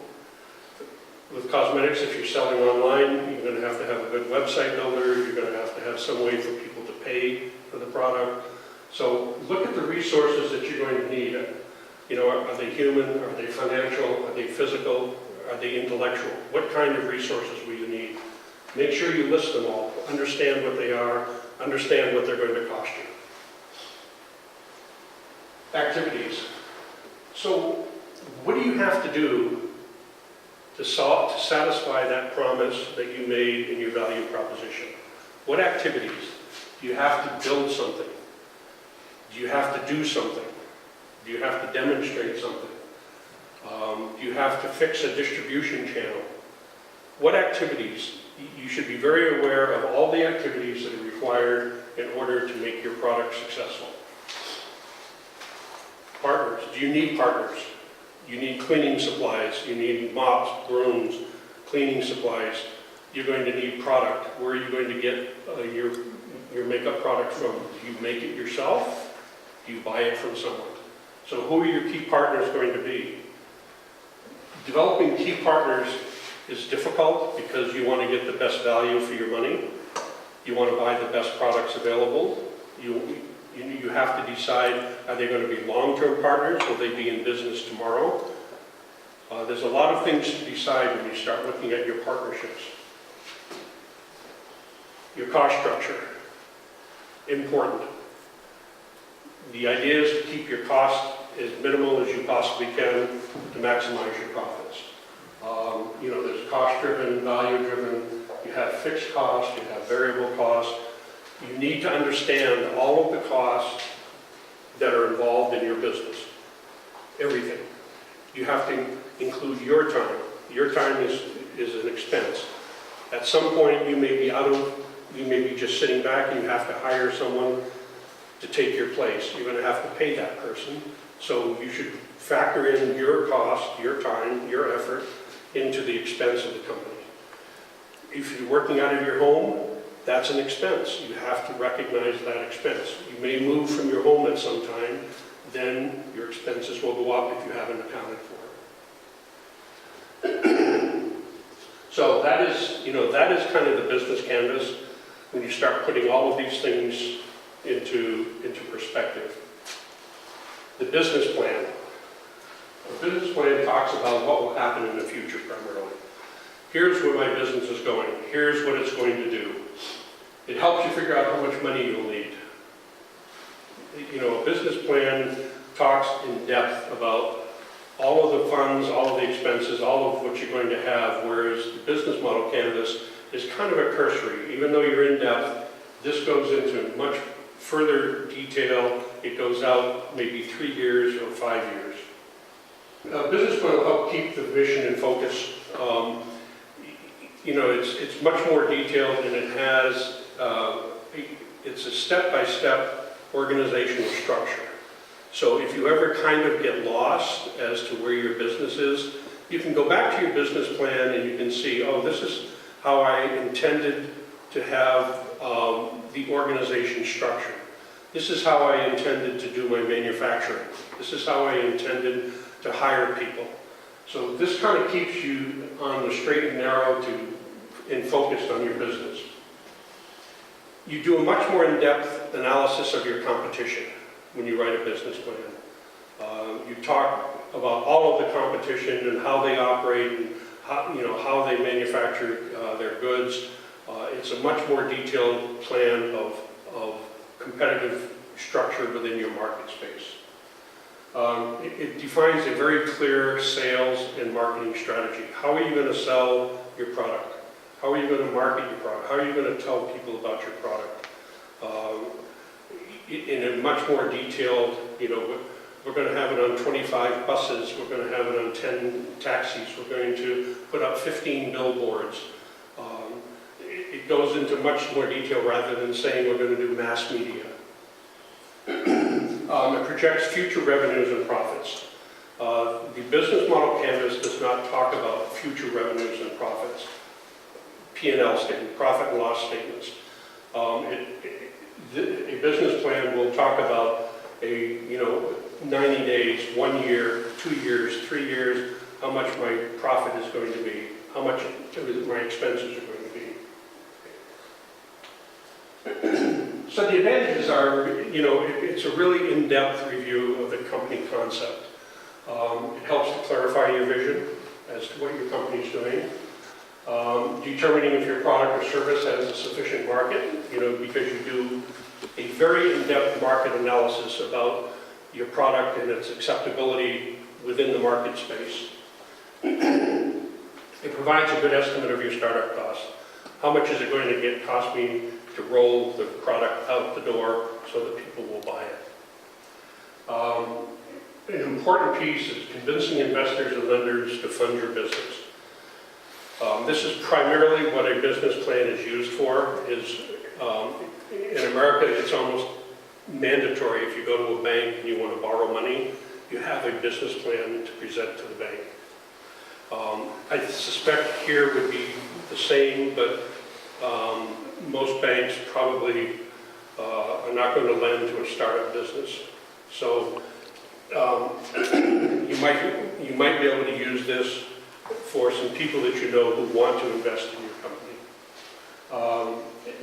With cosmetics, if you're selling online, you're going to have a good website builder, you're going to have some way for people to pay for the product. So look at the resources that you're going to need. You know, are they human, are they financial, are they physical, are they intellectual? What kind of resources will you need? Make sure you list them all, understand what they are, understand what they're going to cost you. Activities. So what do you have to do to satisfy that promise that you made in your value proposition? What activities? Do you have to build something? Do you have to do something? Do you have to demonstrate something? Do you have to fix a distribution channel? What activities? You should be very aware of all the activities that are required in order to make your product successful. Partners. Do you need partners? You need cleaning supplies. You need mops, brooms, cleaning supplies. You're going to need product. Where are you going to get your makeup product from? Do you make it yourself? Do you buy it from someone? So who are your key partners going to be? Developing key partners is difficult because you want to get the best value for your money. You want to buy the best products available. You have to decide, are they going to be long-term partners? Will they be in business tomorrow? There's a lot of things to decide when you start looking at your partnerships. Your cost structure, important. The idea is to keep your cost as minimal as you possibly can to maximize your profits. You know, there's cost-driven, value-driven, you have fixed costs, you have variable costs. You need to understand all of the costs that are involved in your business. Everything. You have to include your time. Your time is an expense. At some point you may be just sitting back and you have to hire someone to take your place. You're going to have to pay that person. So you should factor in your cost, your time, your effort into the expense of the company. If you're working out of your home, that's an expense. You have to recognize that expense. You may move from your home at some time, then your expenses will go up if you haven't accounted for it. So that is kind of the business canvas when you start putting all of these things into perspective. The business plan. The business plan talks about what will happen in the future primarily. Here's where my business is going. Here's what it's going to do. It helps you figure out how much money you'll need. You know, a business plan talks in depth about all of the funds, all of the expenses, all of what you're going to have, whereas the business model canvas is kind of a cursory. Even though you're in depth, this goes into much further detail. It goes out maybe 3 years or 5 years. A business plan will help keep the vision in focus. You know, it's much more detailed, and it has it's a step-by-step organizational structure. So if you ever kind of get lost as to where your business is, you can go back to your business plan and you can see, oh, this is how I intended to have the organization structured. This is how I intended to do my manufacturing. This is how I intended to hire people. So this kind of keeps you on the straight and narrow and focused on your business. You do a much more in-depth analysis of your competition when you write a business plan. You talk about all of the competition and how they operate and how they manufacture their goods. It's a much more detailed plan of competitive structure within your market space. It defines a very clear sales and marketing strategy. How are you going to sell your product? How are you going to market your product? How are you going to tell people about your product? In a much more detailed, we're going to have it on 25 buses, we're going to have it on 10 taxis, we're going to put up 15 billboards. It goes into much more detail rather than saying we're going to do mass media. It projects future revenues and profits. The business model canvas does not talk about future revenues and profits. P&L statement, profit and loss statements. A business plan will talk about 90 days, 1 year, 2 years, 3 years, how much my profit is going to be. how much my expenses are going to be. So the advantages are, it's a really in-depth review of the company concept. It helps to clarify your vision as to what your company is doing. Determining if your product or service has a sufficient market, because you do a very in-depth market analysis about your product and its acceptability within the market space. It provides a good estimate of your startup costs. How much is it going to cost me to roll the product out the door so that people will buy it? An important piece is convincing investors and lenders to fund your business. This is primarily what a business plan is used for. In America, it's almost mandatory if you go to a bank and you want to borrow money, you have a business plan to present to the bank. I suspect here would be the same, but most banks probably are not going to lend to a startup business. So you might be able to use this for some people that you know who want to invest in your company.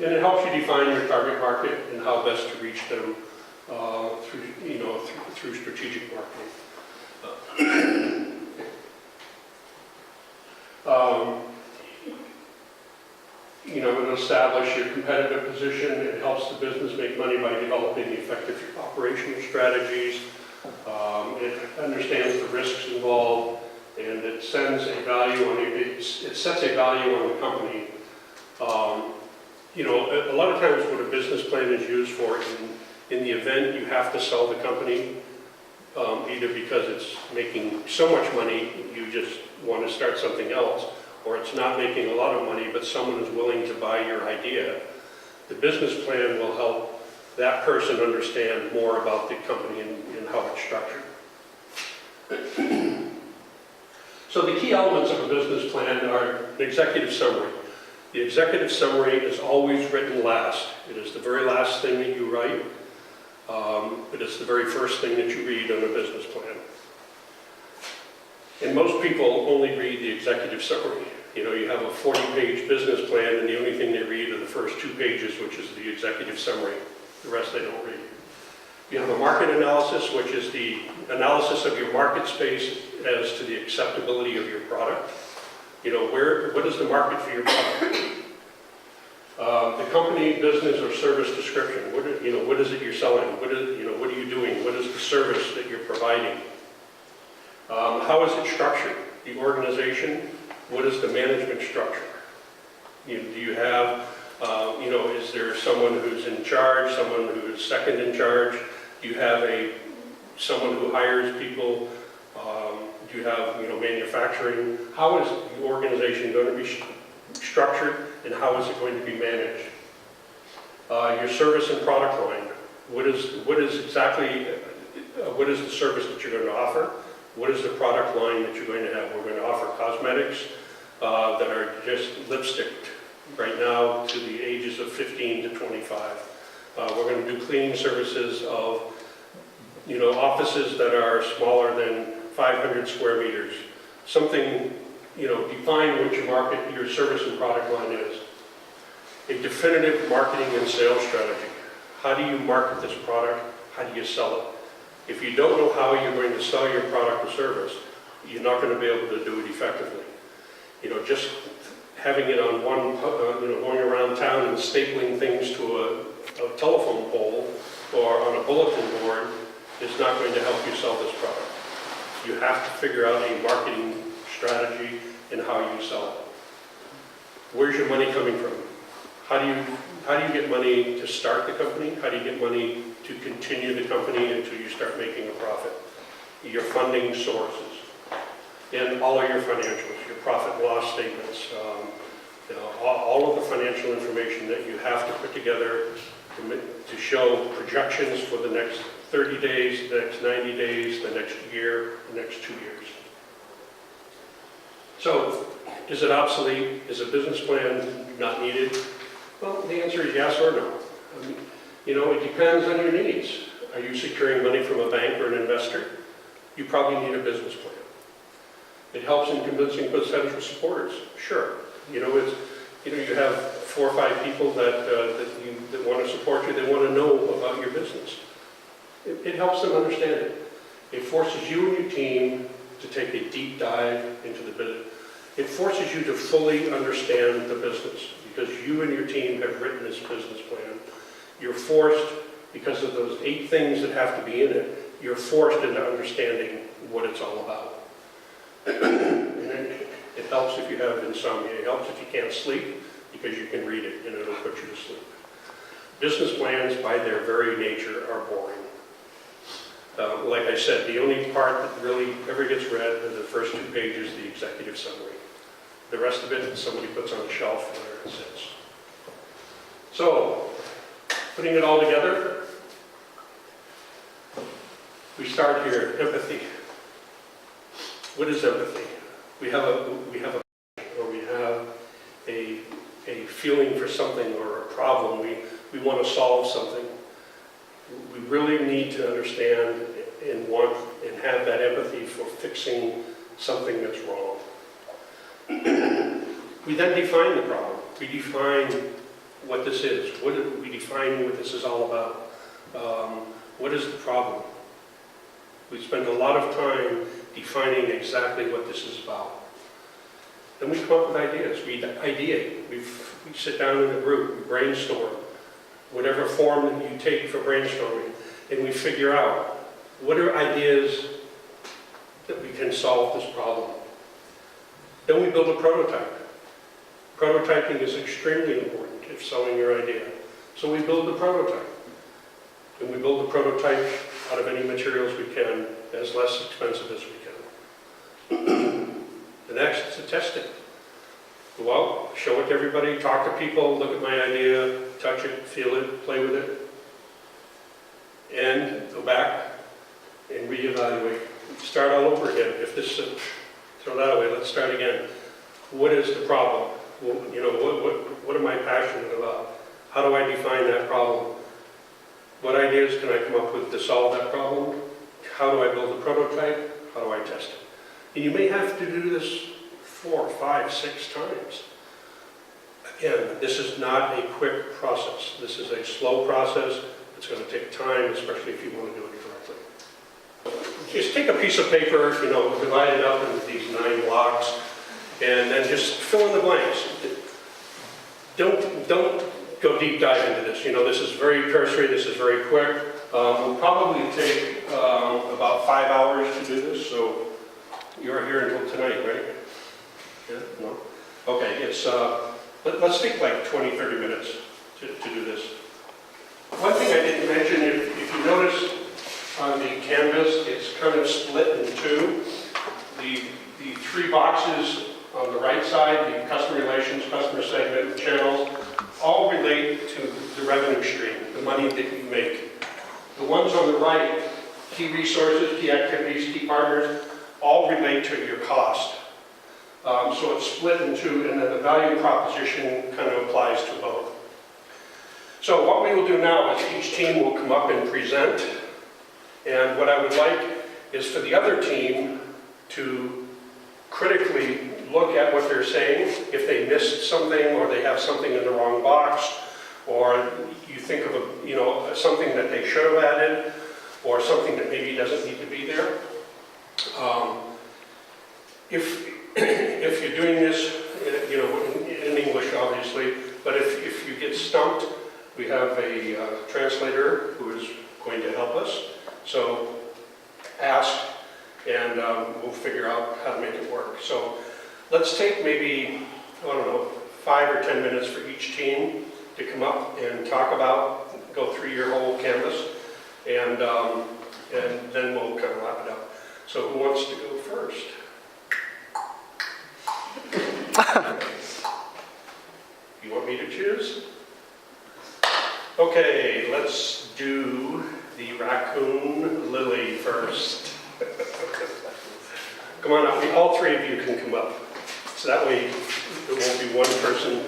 And it helps you define your target market and how best to reach them through strategic marketing. It'll establish your competitive position. It helps the business make money by developing effective operational strategies. It understands the risks involved, and it sends a value on it. It sets a value on the company. A lot of times what a business plan is used for, in the event you have to sell the company, either because it's making so much money you just want to start something else, or it's not making a lot of money but someone is willing to buy your idea, the business plan will help that person understand more about the company and how it's structured. So the key elements of a business plan are an executive summary. The executive summary is always written last. It is the very last thing that you write, but it's the very first thing that you read on a business plan. And most people only read the executive summary. You have a 40-page business plan, and the only thing they read are the first 2 pages, which is the executive summary. The rest they don't read. You have a market analysis, which is the analysis of your market space as to the acceptability of your product. What is the market for your product? The company, business, or service description. What is it you're selling? What are you doing? What is the service that you're providing? How is it structured? The organization. What is the management structure? Do you have, is there someone who's in charge, someone who is second in charge? Do you have someone who hires people? Do you have, manufacturing? How is the organization going to be structured, and how is it going to be managed? Your service and product line. What is the service that you're going to offer? What is the product line that you're going to have? We're going to offer cosmetics that are just lipstick right now to the ages of 15 to 25. We're going to do cleaning services of, offices that are smaller than 500 square meters. Something, define what your service and product line is. A definitive marketing and sales strategy. How do you market this product? How do you sell it? If you don't know how you're going to sell your product or service, you're not going to be able to do it effectively. Just having it on going around town and stapling things to a telephone pole or on a bulletin board is not going to help you sell this product. You have to figure out a marketing strategy and how you sell it. Where's your money coming from? How do you get money to start the company? How do you get money to continue the company until you start making a profit? Your funding sources and all of your financials, your profit and loss statements, all of the financial information that you have to put together to show projections for the next 30 days, the next 90 days, the next year, the next 2 years. So, is it obsolete? Is a business plan not needed? Well, the answer is yes or no. It depends on your needs. Are you securing money from a bank or an investor? You probably need a business plan. It helps in convincing potential supporters. Sure. You know, you have 4 or 5 people that want to support you. They want to know about your business. It helps them understand it. It forces you and your team to take a deep dive into the business. It forces you to fully understand the business because you and your team have written this business plan. You're forced, because of those 8 things that have to be in it, you're forced into understanding what it's all about. And it helps if you have insomnia. It helps if you can't sleep because you can read it and it'll put you to sleep. Business plans, by their very nature, are boring. Like I said, the only part that really ever gets read are the first 2 pages, the executive summary. The rest of it, somebody puts on a shelf and there it sits. So, putting it all together, we start here, empathy. What is empathy? We have a feeling for something or a problem. We want to solve something. We really need to understand and want and have that empathy for fixing something that's wrong. We then define the problem. We define what this is. We define what this is all about. What is the problem? We spend a lot of time defining exactly what this is about. Then we come up with ideas. We ideate. We sit down in a group. We brainstorm. Whatever form that you take for brainstorming. And we figure out what are ideas that we can solve this problem. Then we build a prototype. Prototyping is extremely important if selling your idea. So we build the prototype. And we build the prototype out of any materials we can, as less expensive as we can. The next is the testing. Go out, show it to everybody, talk to people, look at my idea, touch it, feel it, play with it. And go back and reevaluate. Start all over again. If this, throw that away, let's start again. What is the problem? Well, you know, what am I passionate about? How do I define that problem? What ideas can I come up with to solve that problem? How do I build a prototype? How do I test it? And you may have to do this 4, 5, 6 times. Again, this is not a quick process. This is a slow process. It's going to take time, especially if you want to do it correctly. Just take a piece of paper, you know, divide it up into these 9 blocks, and then just fill in the blanks. Don't go deep dive into this. You know, this is very cursory. This is very quick. We'll probably take about 5 hours to do this. So you're here until tonight, right? Yeah? No? Okay. It's let's take like 20, 30 minutes to do this. One thing I didn't mention, if you notice on the canvas, it's kind of split in 2. The 3 boxes on the right side, the customer relations, customer segment, channels, all relate to the revenue stream, the money that you make. The ones on the right, key resources, key activities, key partners, all relate to your cost. So it's split in 2, and then the value proposition kind of applies to both. So what we will do now is each team will come up and present, and what I would like is for the other team to critically look at what they're saying. If they missed something, or they have something in the wrong box, or you think of something that they should have added, or something that maybe doesn't need to be there. If you're doing this, you know, in English obviously, but if you get stumped, we have a translator who is going to help us. So ask, and we'll figure out how to make it work. So let's take maybe, I don't know, 5 or 10 minutes for each team to come up and talk about, go through your whole canvas, and then we'll kind of wrap it up. So who wants to go first? You want me to choose? Okay, let's do the raccoon Lily first. Come on up, all 3 of you can come up. So that way it won't be one person.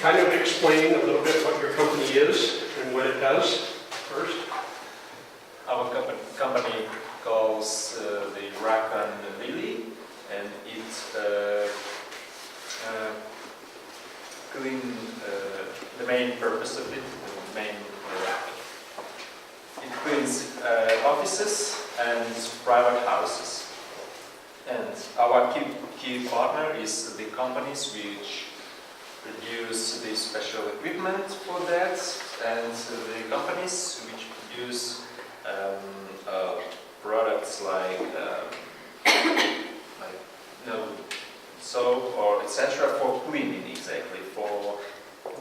Kind of explain a little bit what your company is and what it does first. Our company company calls the Rakan Lily, and it clean the main purpose of it, the main it cleans offices and private houses. And our key partner is the companies which produce the special equipment for that, and the companies which produce products like soap or etc. for cleaning, exactly, for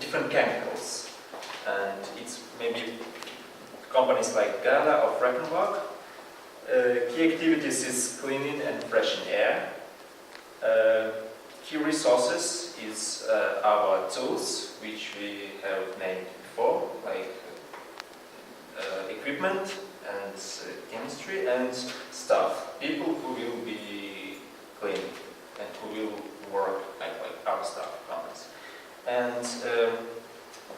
different chemicals. And it's maybe companies like Gala or Freckenbach. Key activities is cleaning and freshen air. Key resources is our tools, which we have named before, like equipment and chemistry and staff, people who will be cleaning and who will work like our staff companies. And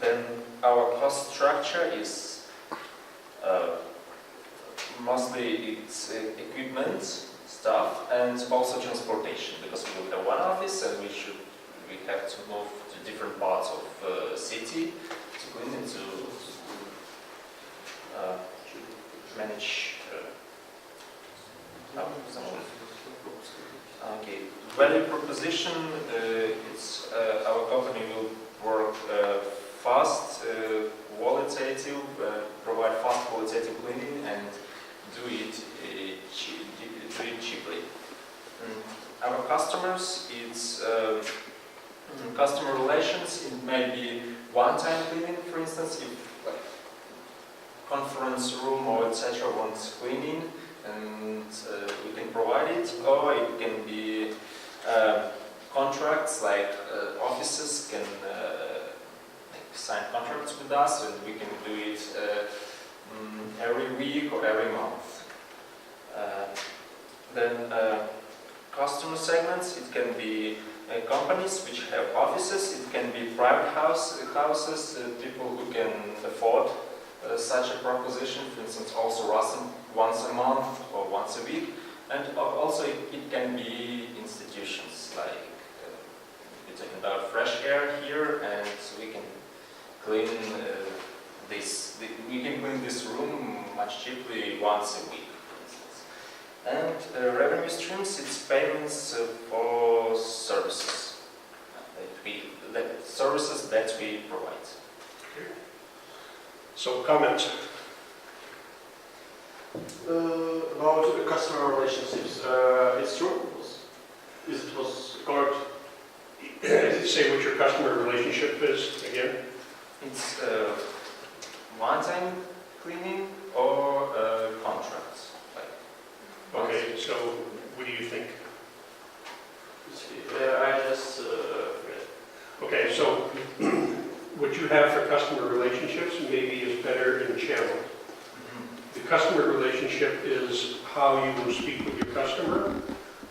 then our cost structure is mostly it's equipment, staff, and also transportation, because we will have one office and we have to move to different parts of city to clean and to manage some of it. Okay, value proposition, it's our company will work fast, qualitative, provide fast qualitative cleaning and do it cheaply. Our customers, it's customer relations. It may be one-time cleaning, for instance, if like conference room or etc. wants cleaning, and we can provide it, or it can be contracts, like offices can sign contracts with us, and we can do it every week or every month. Then customer segments, it can be companies which have offices, it can be private houses, people who can afford such a proposition, for instance, also once a month or once a week, and also it can be institutions, like we're talking about fresh air here, and we can clean we can clean this room much cheaply once a week, for instance. And revenue streams, it's payments for services that we provide. So comments? About the customer relationships, it's true. It was covered. Say what your customer relationship is again. It's one-time cleaning or contracts. Okay, so what do you think? I just Okay, so what you have for customer relationships maybe is better in channel. The customer relationship is how you will speak with your customer,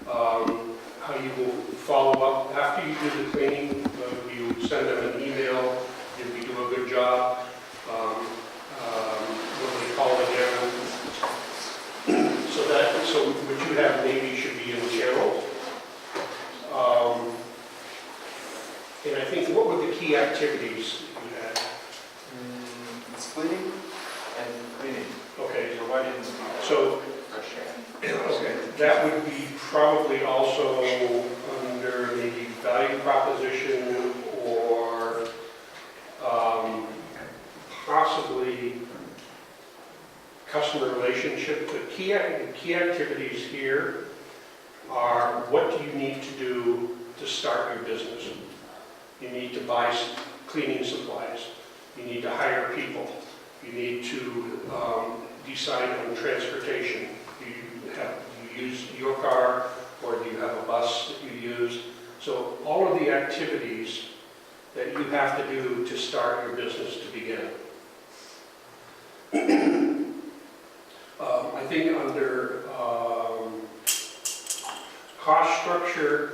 how you will follow up after you do the cleaning. You send them an email if you do a good job. When they call again. So what you have maybe should be in channel. And I think, what were the key activities you had? It's cleaning and cleaning. Okay, Providing so fresh air. okay, that would be probably also under the value proposition, or possibly customer relationship. The key activities here are, what do you need to do to start your business? You need to buy cleaning supplies. You need to hire people. You need to decide on transportation. Do you use your car, or do you have a bus that you use? So all of the activities that you have to do to start your business to begin. I think under cost structure,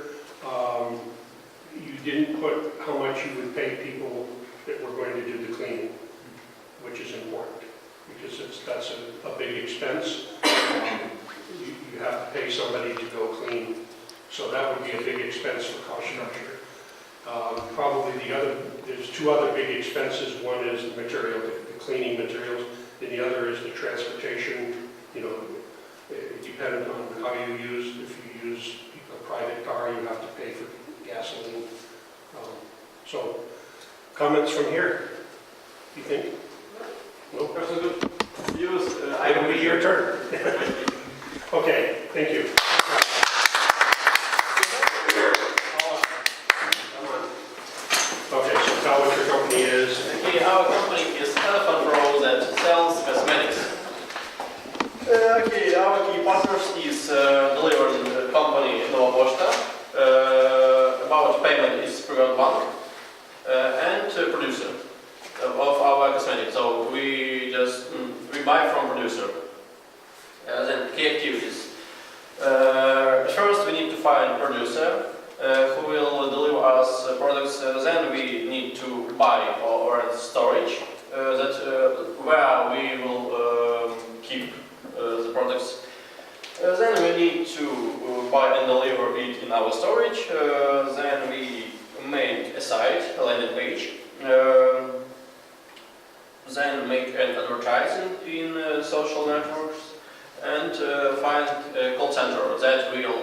you didn't put how much you would pay people that were going to do the cleaning, which is important, because that's a big expense. you have to pay somebody to go clean. So that would be a big expense for cost structure. Probably there's two other big expenses. One is the material, the cleaning materials, and the other is the transportation. You know, depending on how you use, if you use a private car, you have to pay for gasoline. So, comments from here? You think? No? It'll be your turn. Okay, thank you. Okay, so tell what your company is. Okay, our company is Elephant Row that sells cosmetics. Okay, our key partners is delivery company Nova Pošta. About payment is Private Bank and producer of our cosmetics. So we just we buy from producer. Then key activities. First, we need to find producer who will deliver us products. Then we need to buy or storage where we will keep the products. Then we need to buy and deliver it in our storage. Then we make a site, a landing page. Then make an advertising in social networks and find a call center that will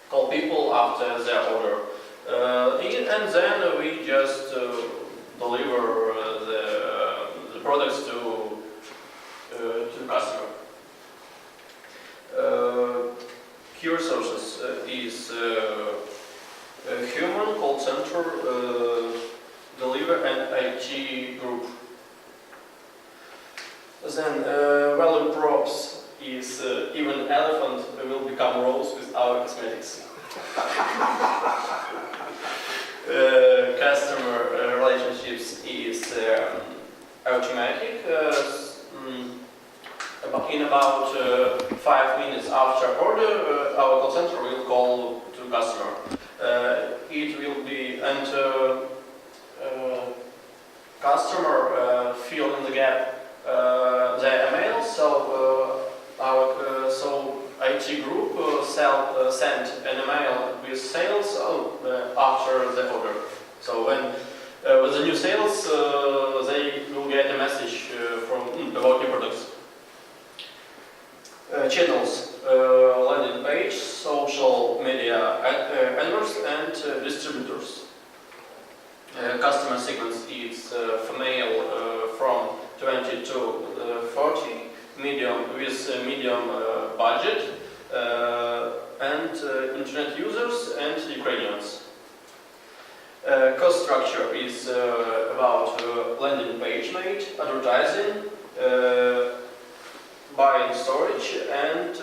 call people after their order. And then we just deliver the products to the customer. Key resources is a human call center, deliver and IT group. Then value props is even elephant will become rose with our cosmetics. Customer relationships is automatic. In about 5 minutes after order, our call center will call to customer. It will be and customer fill in the gap their email. So so IT group send an email with sales after the order. So when with the new sales, they will get a message from about new products. Channels, landing page, social media adverts and distributors. Customer segments is female from 20 to 40, medium with medium budget, and internet users and Ukrainians. Cost structure is about landing page made, advertising, buying storage and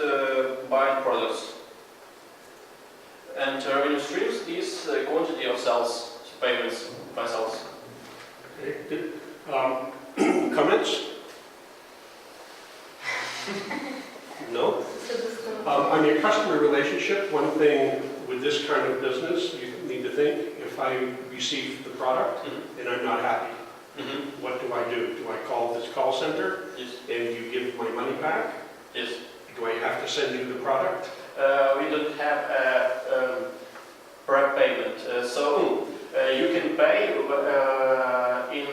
buying products. And revenue streams is quantity of sales, payments by sales. Okay, good. Comments? No? On your customer relationship, one thing with this kind of business, you need to think, if I receive the product and I'm not happy, what do I do? Do I call this call center? Yes. And you give my money back? Yes. Do I have to send you the product? We don't have a prep payment, so you can pay in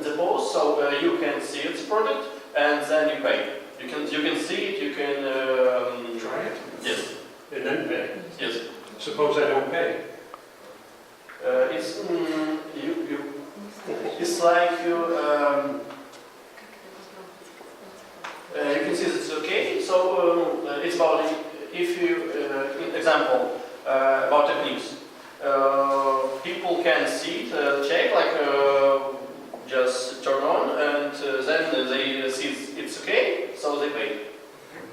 the post, so you can see the product and then you pay. You can see it. You can Try it? Yes. And then pay? Yes. Suppose I don't pay? It's it's like you can see that it's okay. So it's about if you example about techniques. People can see it, check like just turn on, and then they see it's okay, so they pay.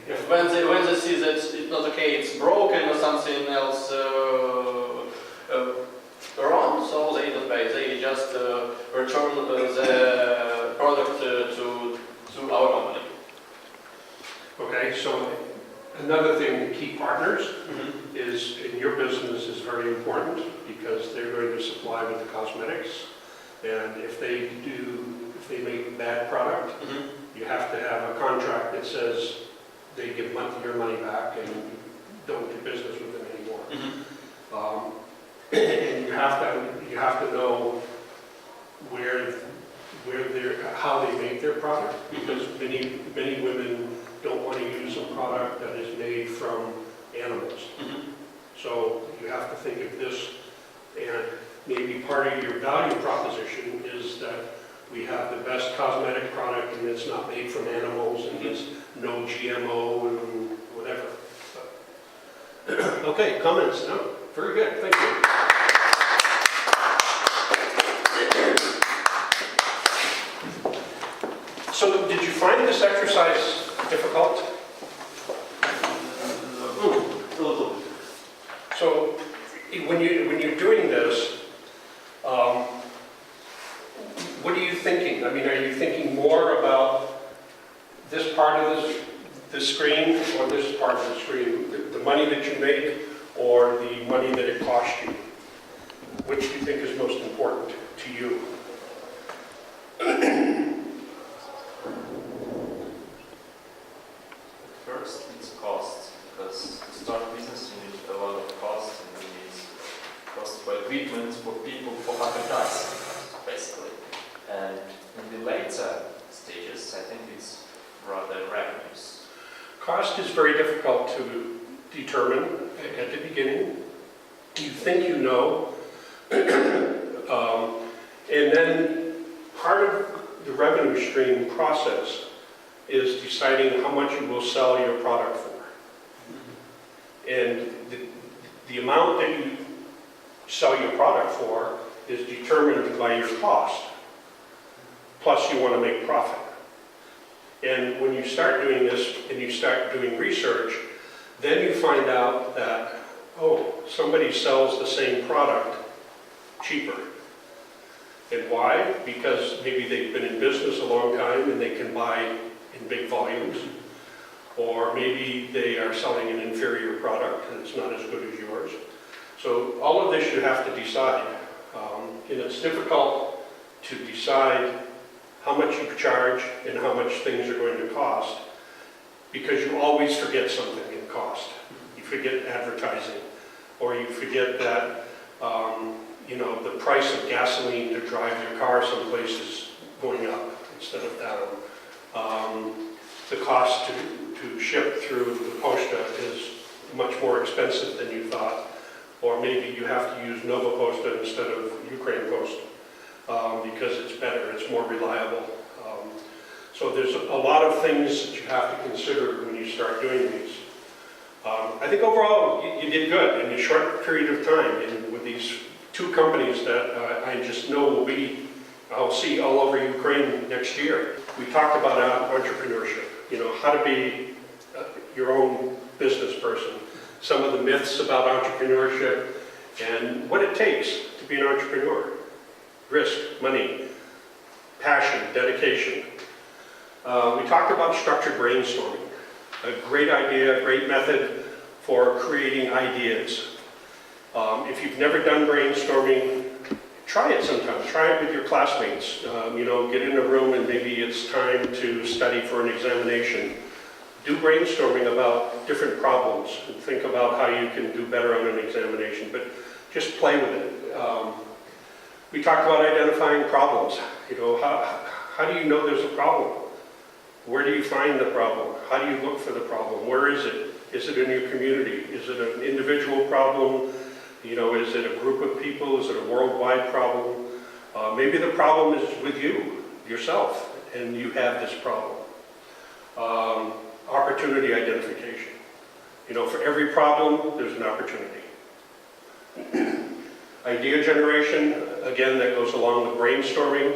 If when they see that it's not okay, it's broken or something else wrong, so they don't pay. They just return the product to our company. Okay, so another thing, key partners is in your business is very important because they're going to supply with the cosmetics. And if if they make a bad product, you have to have a contract that says they give your money back and you don't do business with them anymore. And you have to know how they make their product, because many women don't want to use a product that is made from animals. So you have to think of this, and maybe part of your value proposition is that we have the best cosmetic product and it's not made from animals and it's no GMO and whatever. So. Okay, comments? No? Very good, thank you. So did you find this exercise difficult? A little. So when you're doing this, what are you thinking? I mean, are you thinking more about this part of the screen or this part of the screen? The money that you make or the money that it costs you? Which do you think is most important to you? First, it's cost, because to start a business you need a lot of costs, and you need cost for equipment, for people, for advertising, basically. And in the later stages, I think it's rather revenues. Cost is very difficult to determine at the beginning. You think you know, and then part of the revenue stream process is deciding how much you will sell your product for. And the amount that you sell your product for is determined by your cost. Plus you want to make profit. And when you start doing this and you start doing research, then you find out that, oh, somebody sells the same product cheaper. And why? Because maybe they've been in business a long time and they can buy in big volumes. Or maybe they are selling an inferior product and it's not as good as yours. So all of this you have to decide. And it's difficult to decide how much you charge and how much things are going to cost, because you always forget something in cost. You forget advertising, or you forget that the price of gasoline to drive your car someplace is going up instead of down. The cost to ship through the posta is much more expensive than you thought, or maybe you have to use Nova Posta instead of Ukraine Post because it's better, it's more reliable. So there's a lot of things that you have to consider when you start doing these. I think overall you did good in a short period of time, and with these two companies that I just know I'll see all over Ukraine next year. We talked about entrepreneurship, how to be your own business person, some of the myths about entrepreneurship, and what it takes to be an entrepreneur. Risk, money, passion, dedication. We talked about structured brainstorming, a great idea, a great method for creating ideas. If you've never done brainstorming, try it sometime. Try it with your classmates. Get in a room and maybe it's time to study for an examination. Do brainstorming about different problems and think about how you can do better on an examination, but just play with it. We talked about identifying problems. How do you know there's a problem? Where do you find the problem? How do you look for the problem? Where is it? Is it in your community? Is it an individual problem? Is it a group of people? Is it a worldwide problem? Maybe the problem is with you, yourself, and you have this problem. Opportunity identification. For every problem, there's an opportunity. Idea generation, again, that goes along with brainstorming.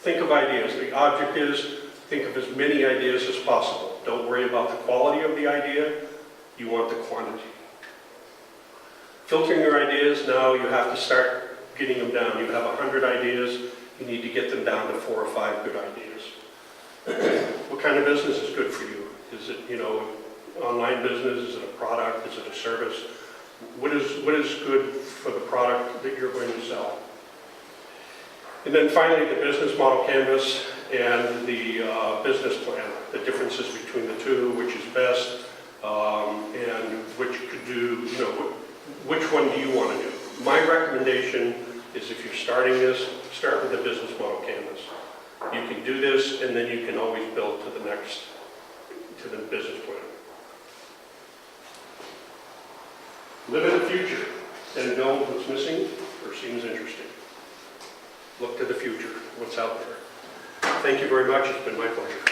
Think of ideas. The object is, think of as many ideas as possible. Don't worry about the quality of the idea. You want the quantity. Filtering your ideas, now you have to start getting them down. You have 100 ideas, you need to get them down to 4 or 5 good ideas. What kind of business is good for you? Is it, online business? Is it a product? Is it a service? What is good for the product that you're going to sell? And then finally, the business model canvas and the business plan, the differences between the two, which is best, and which could do, which one do you want to do? My recommendation is if you're starting this, start with the business model canvas. You can do this, and then you can always build to the next, to the business plan. Live in the future and build what's missing or seems interesting. Look to the future, what's out there. Thank you very much. It's been my pleasure.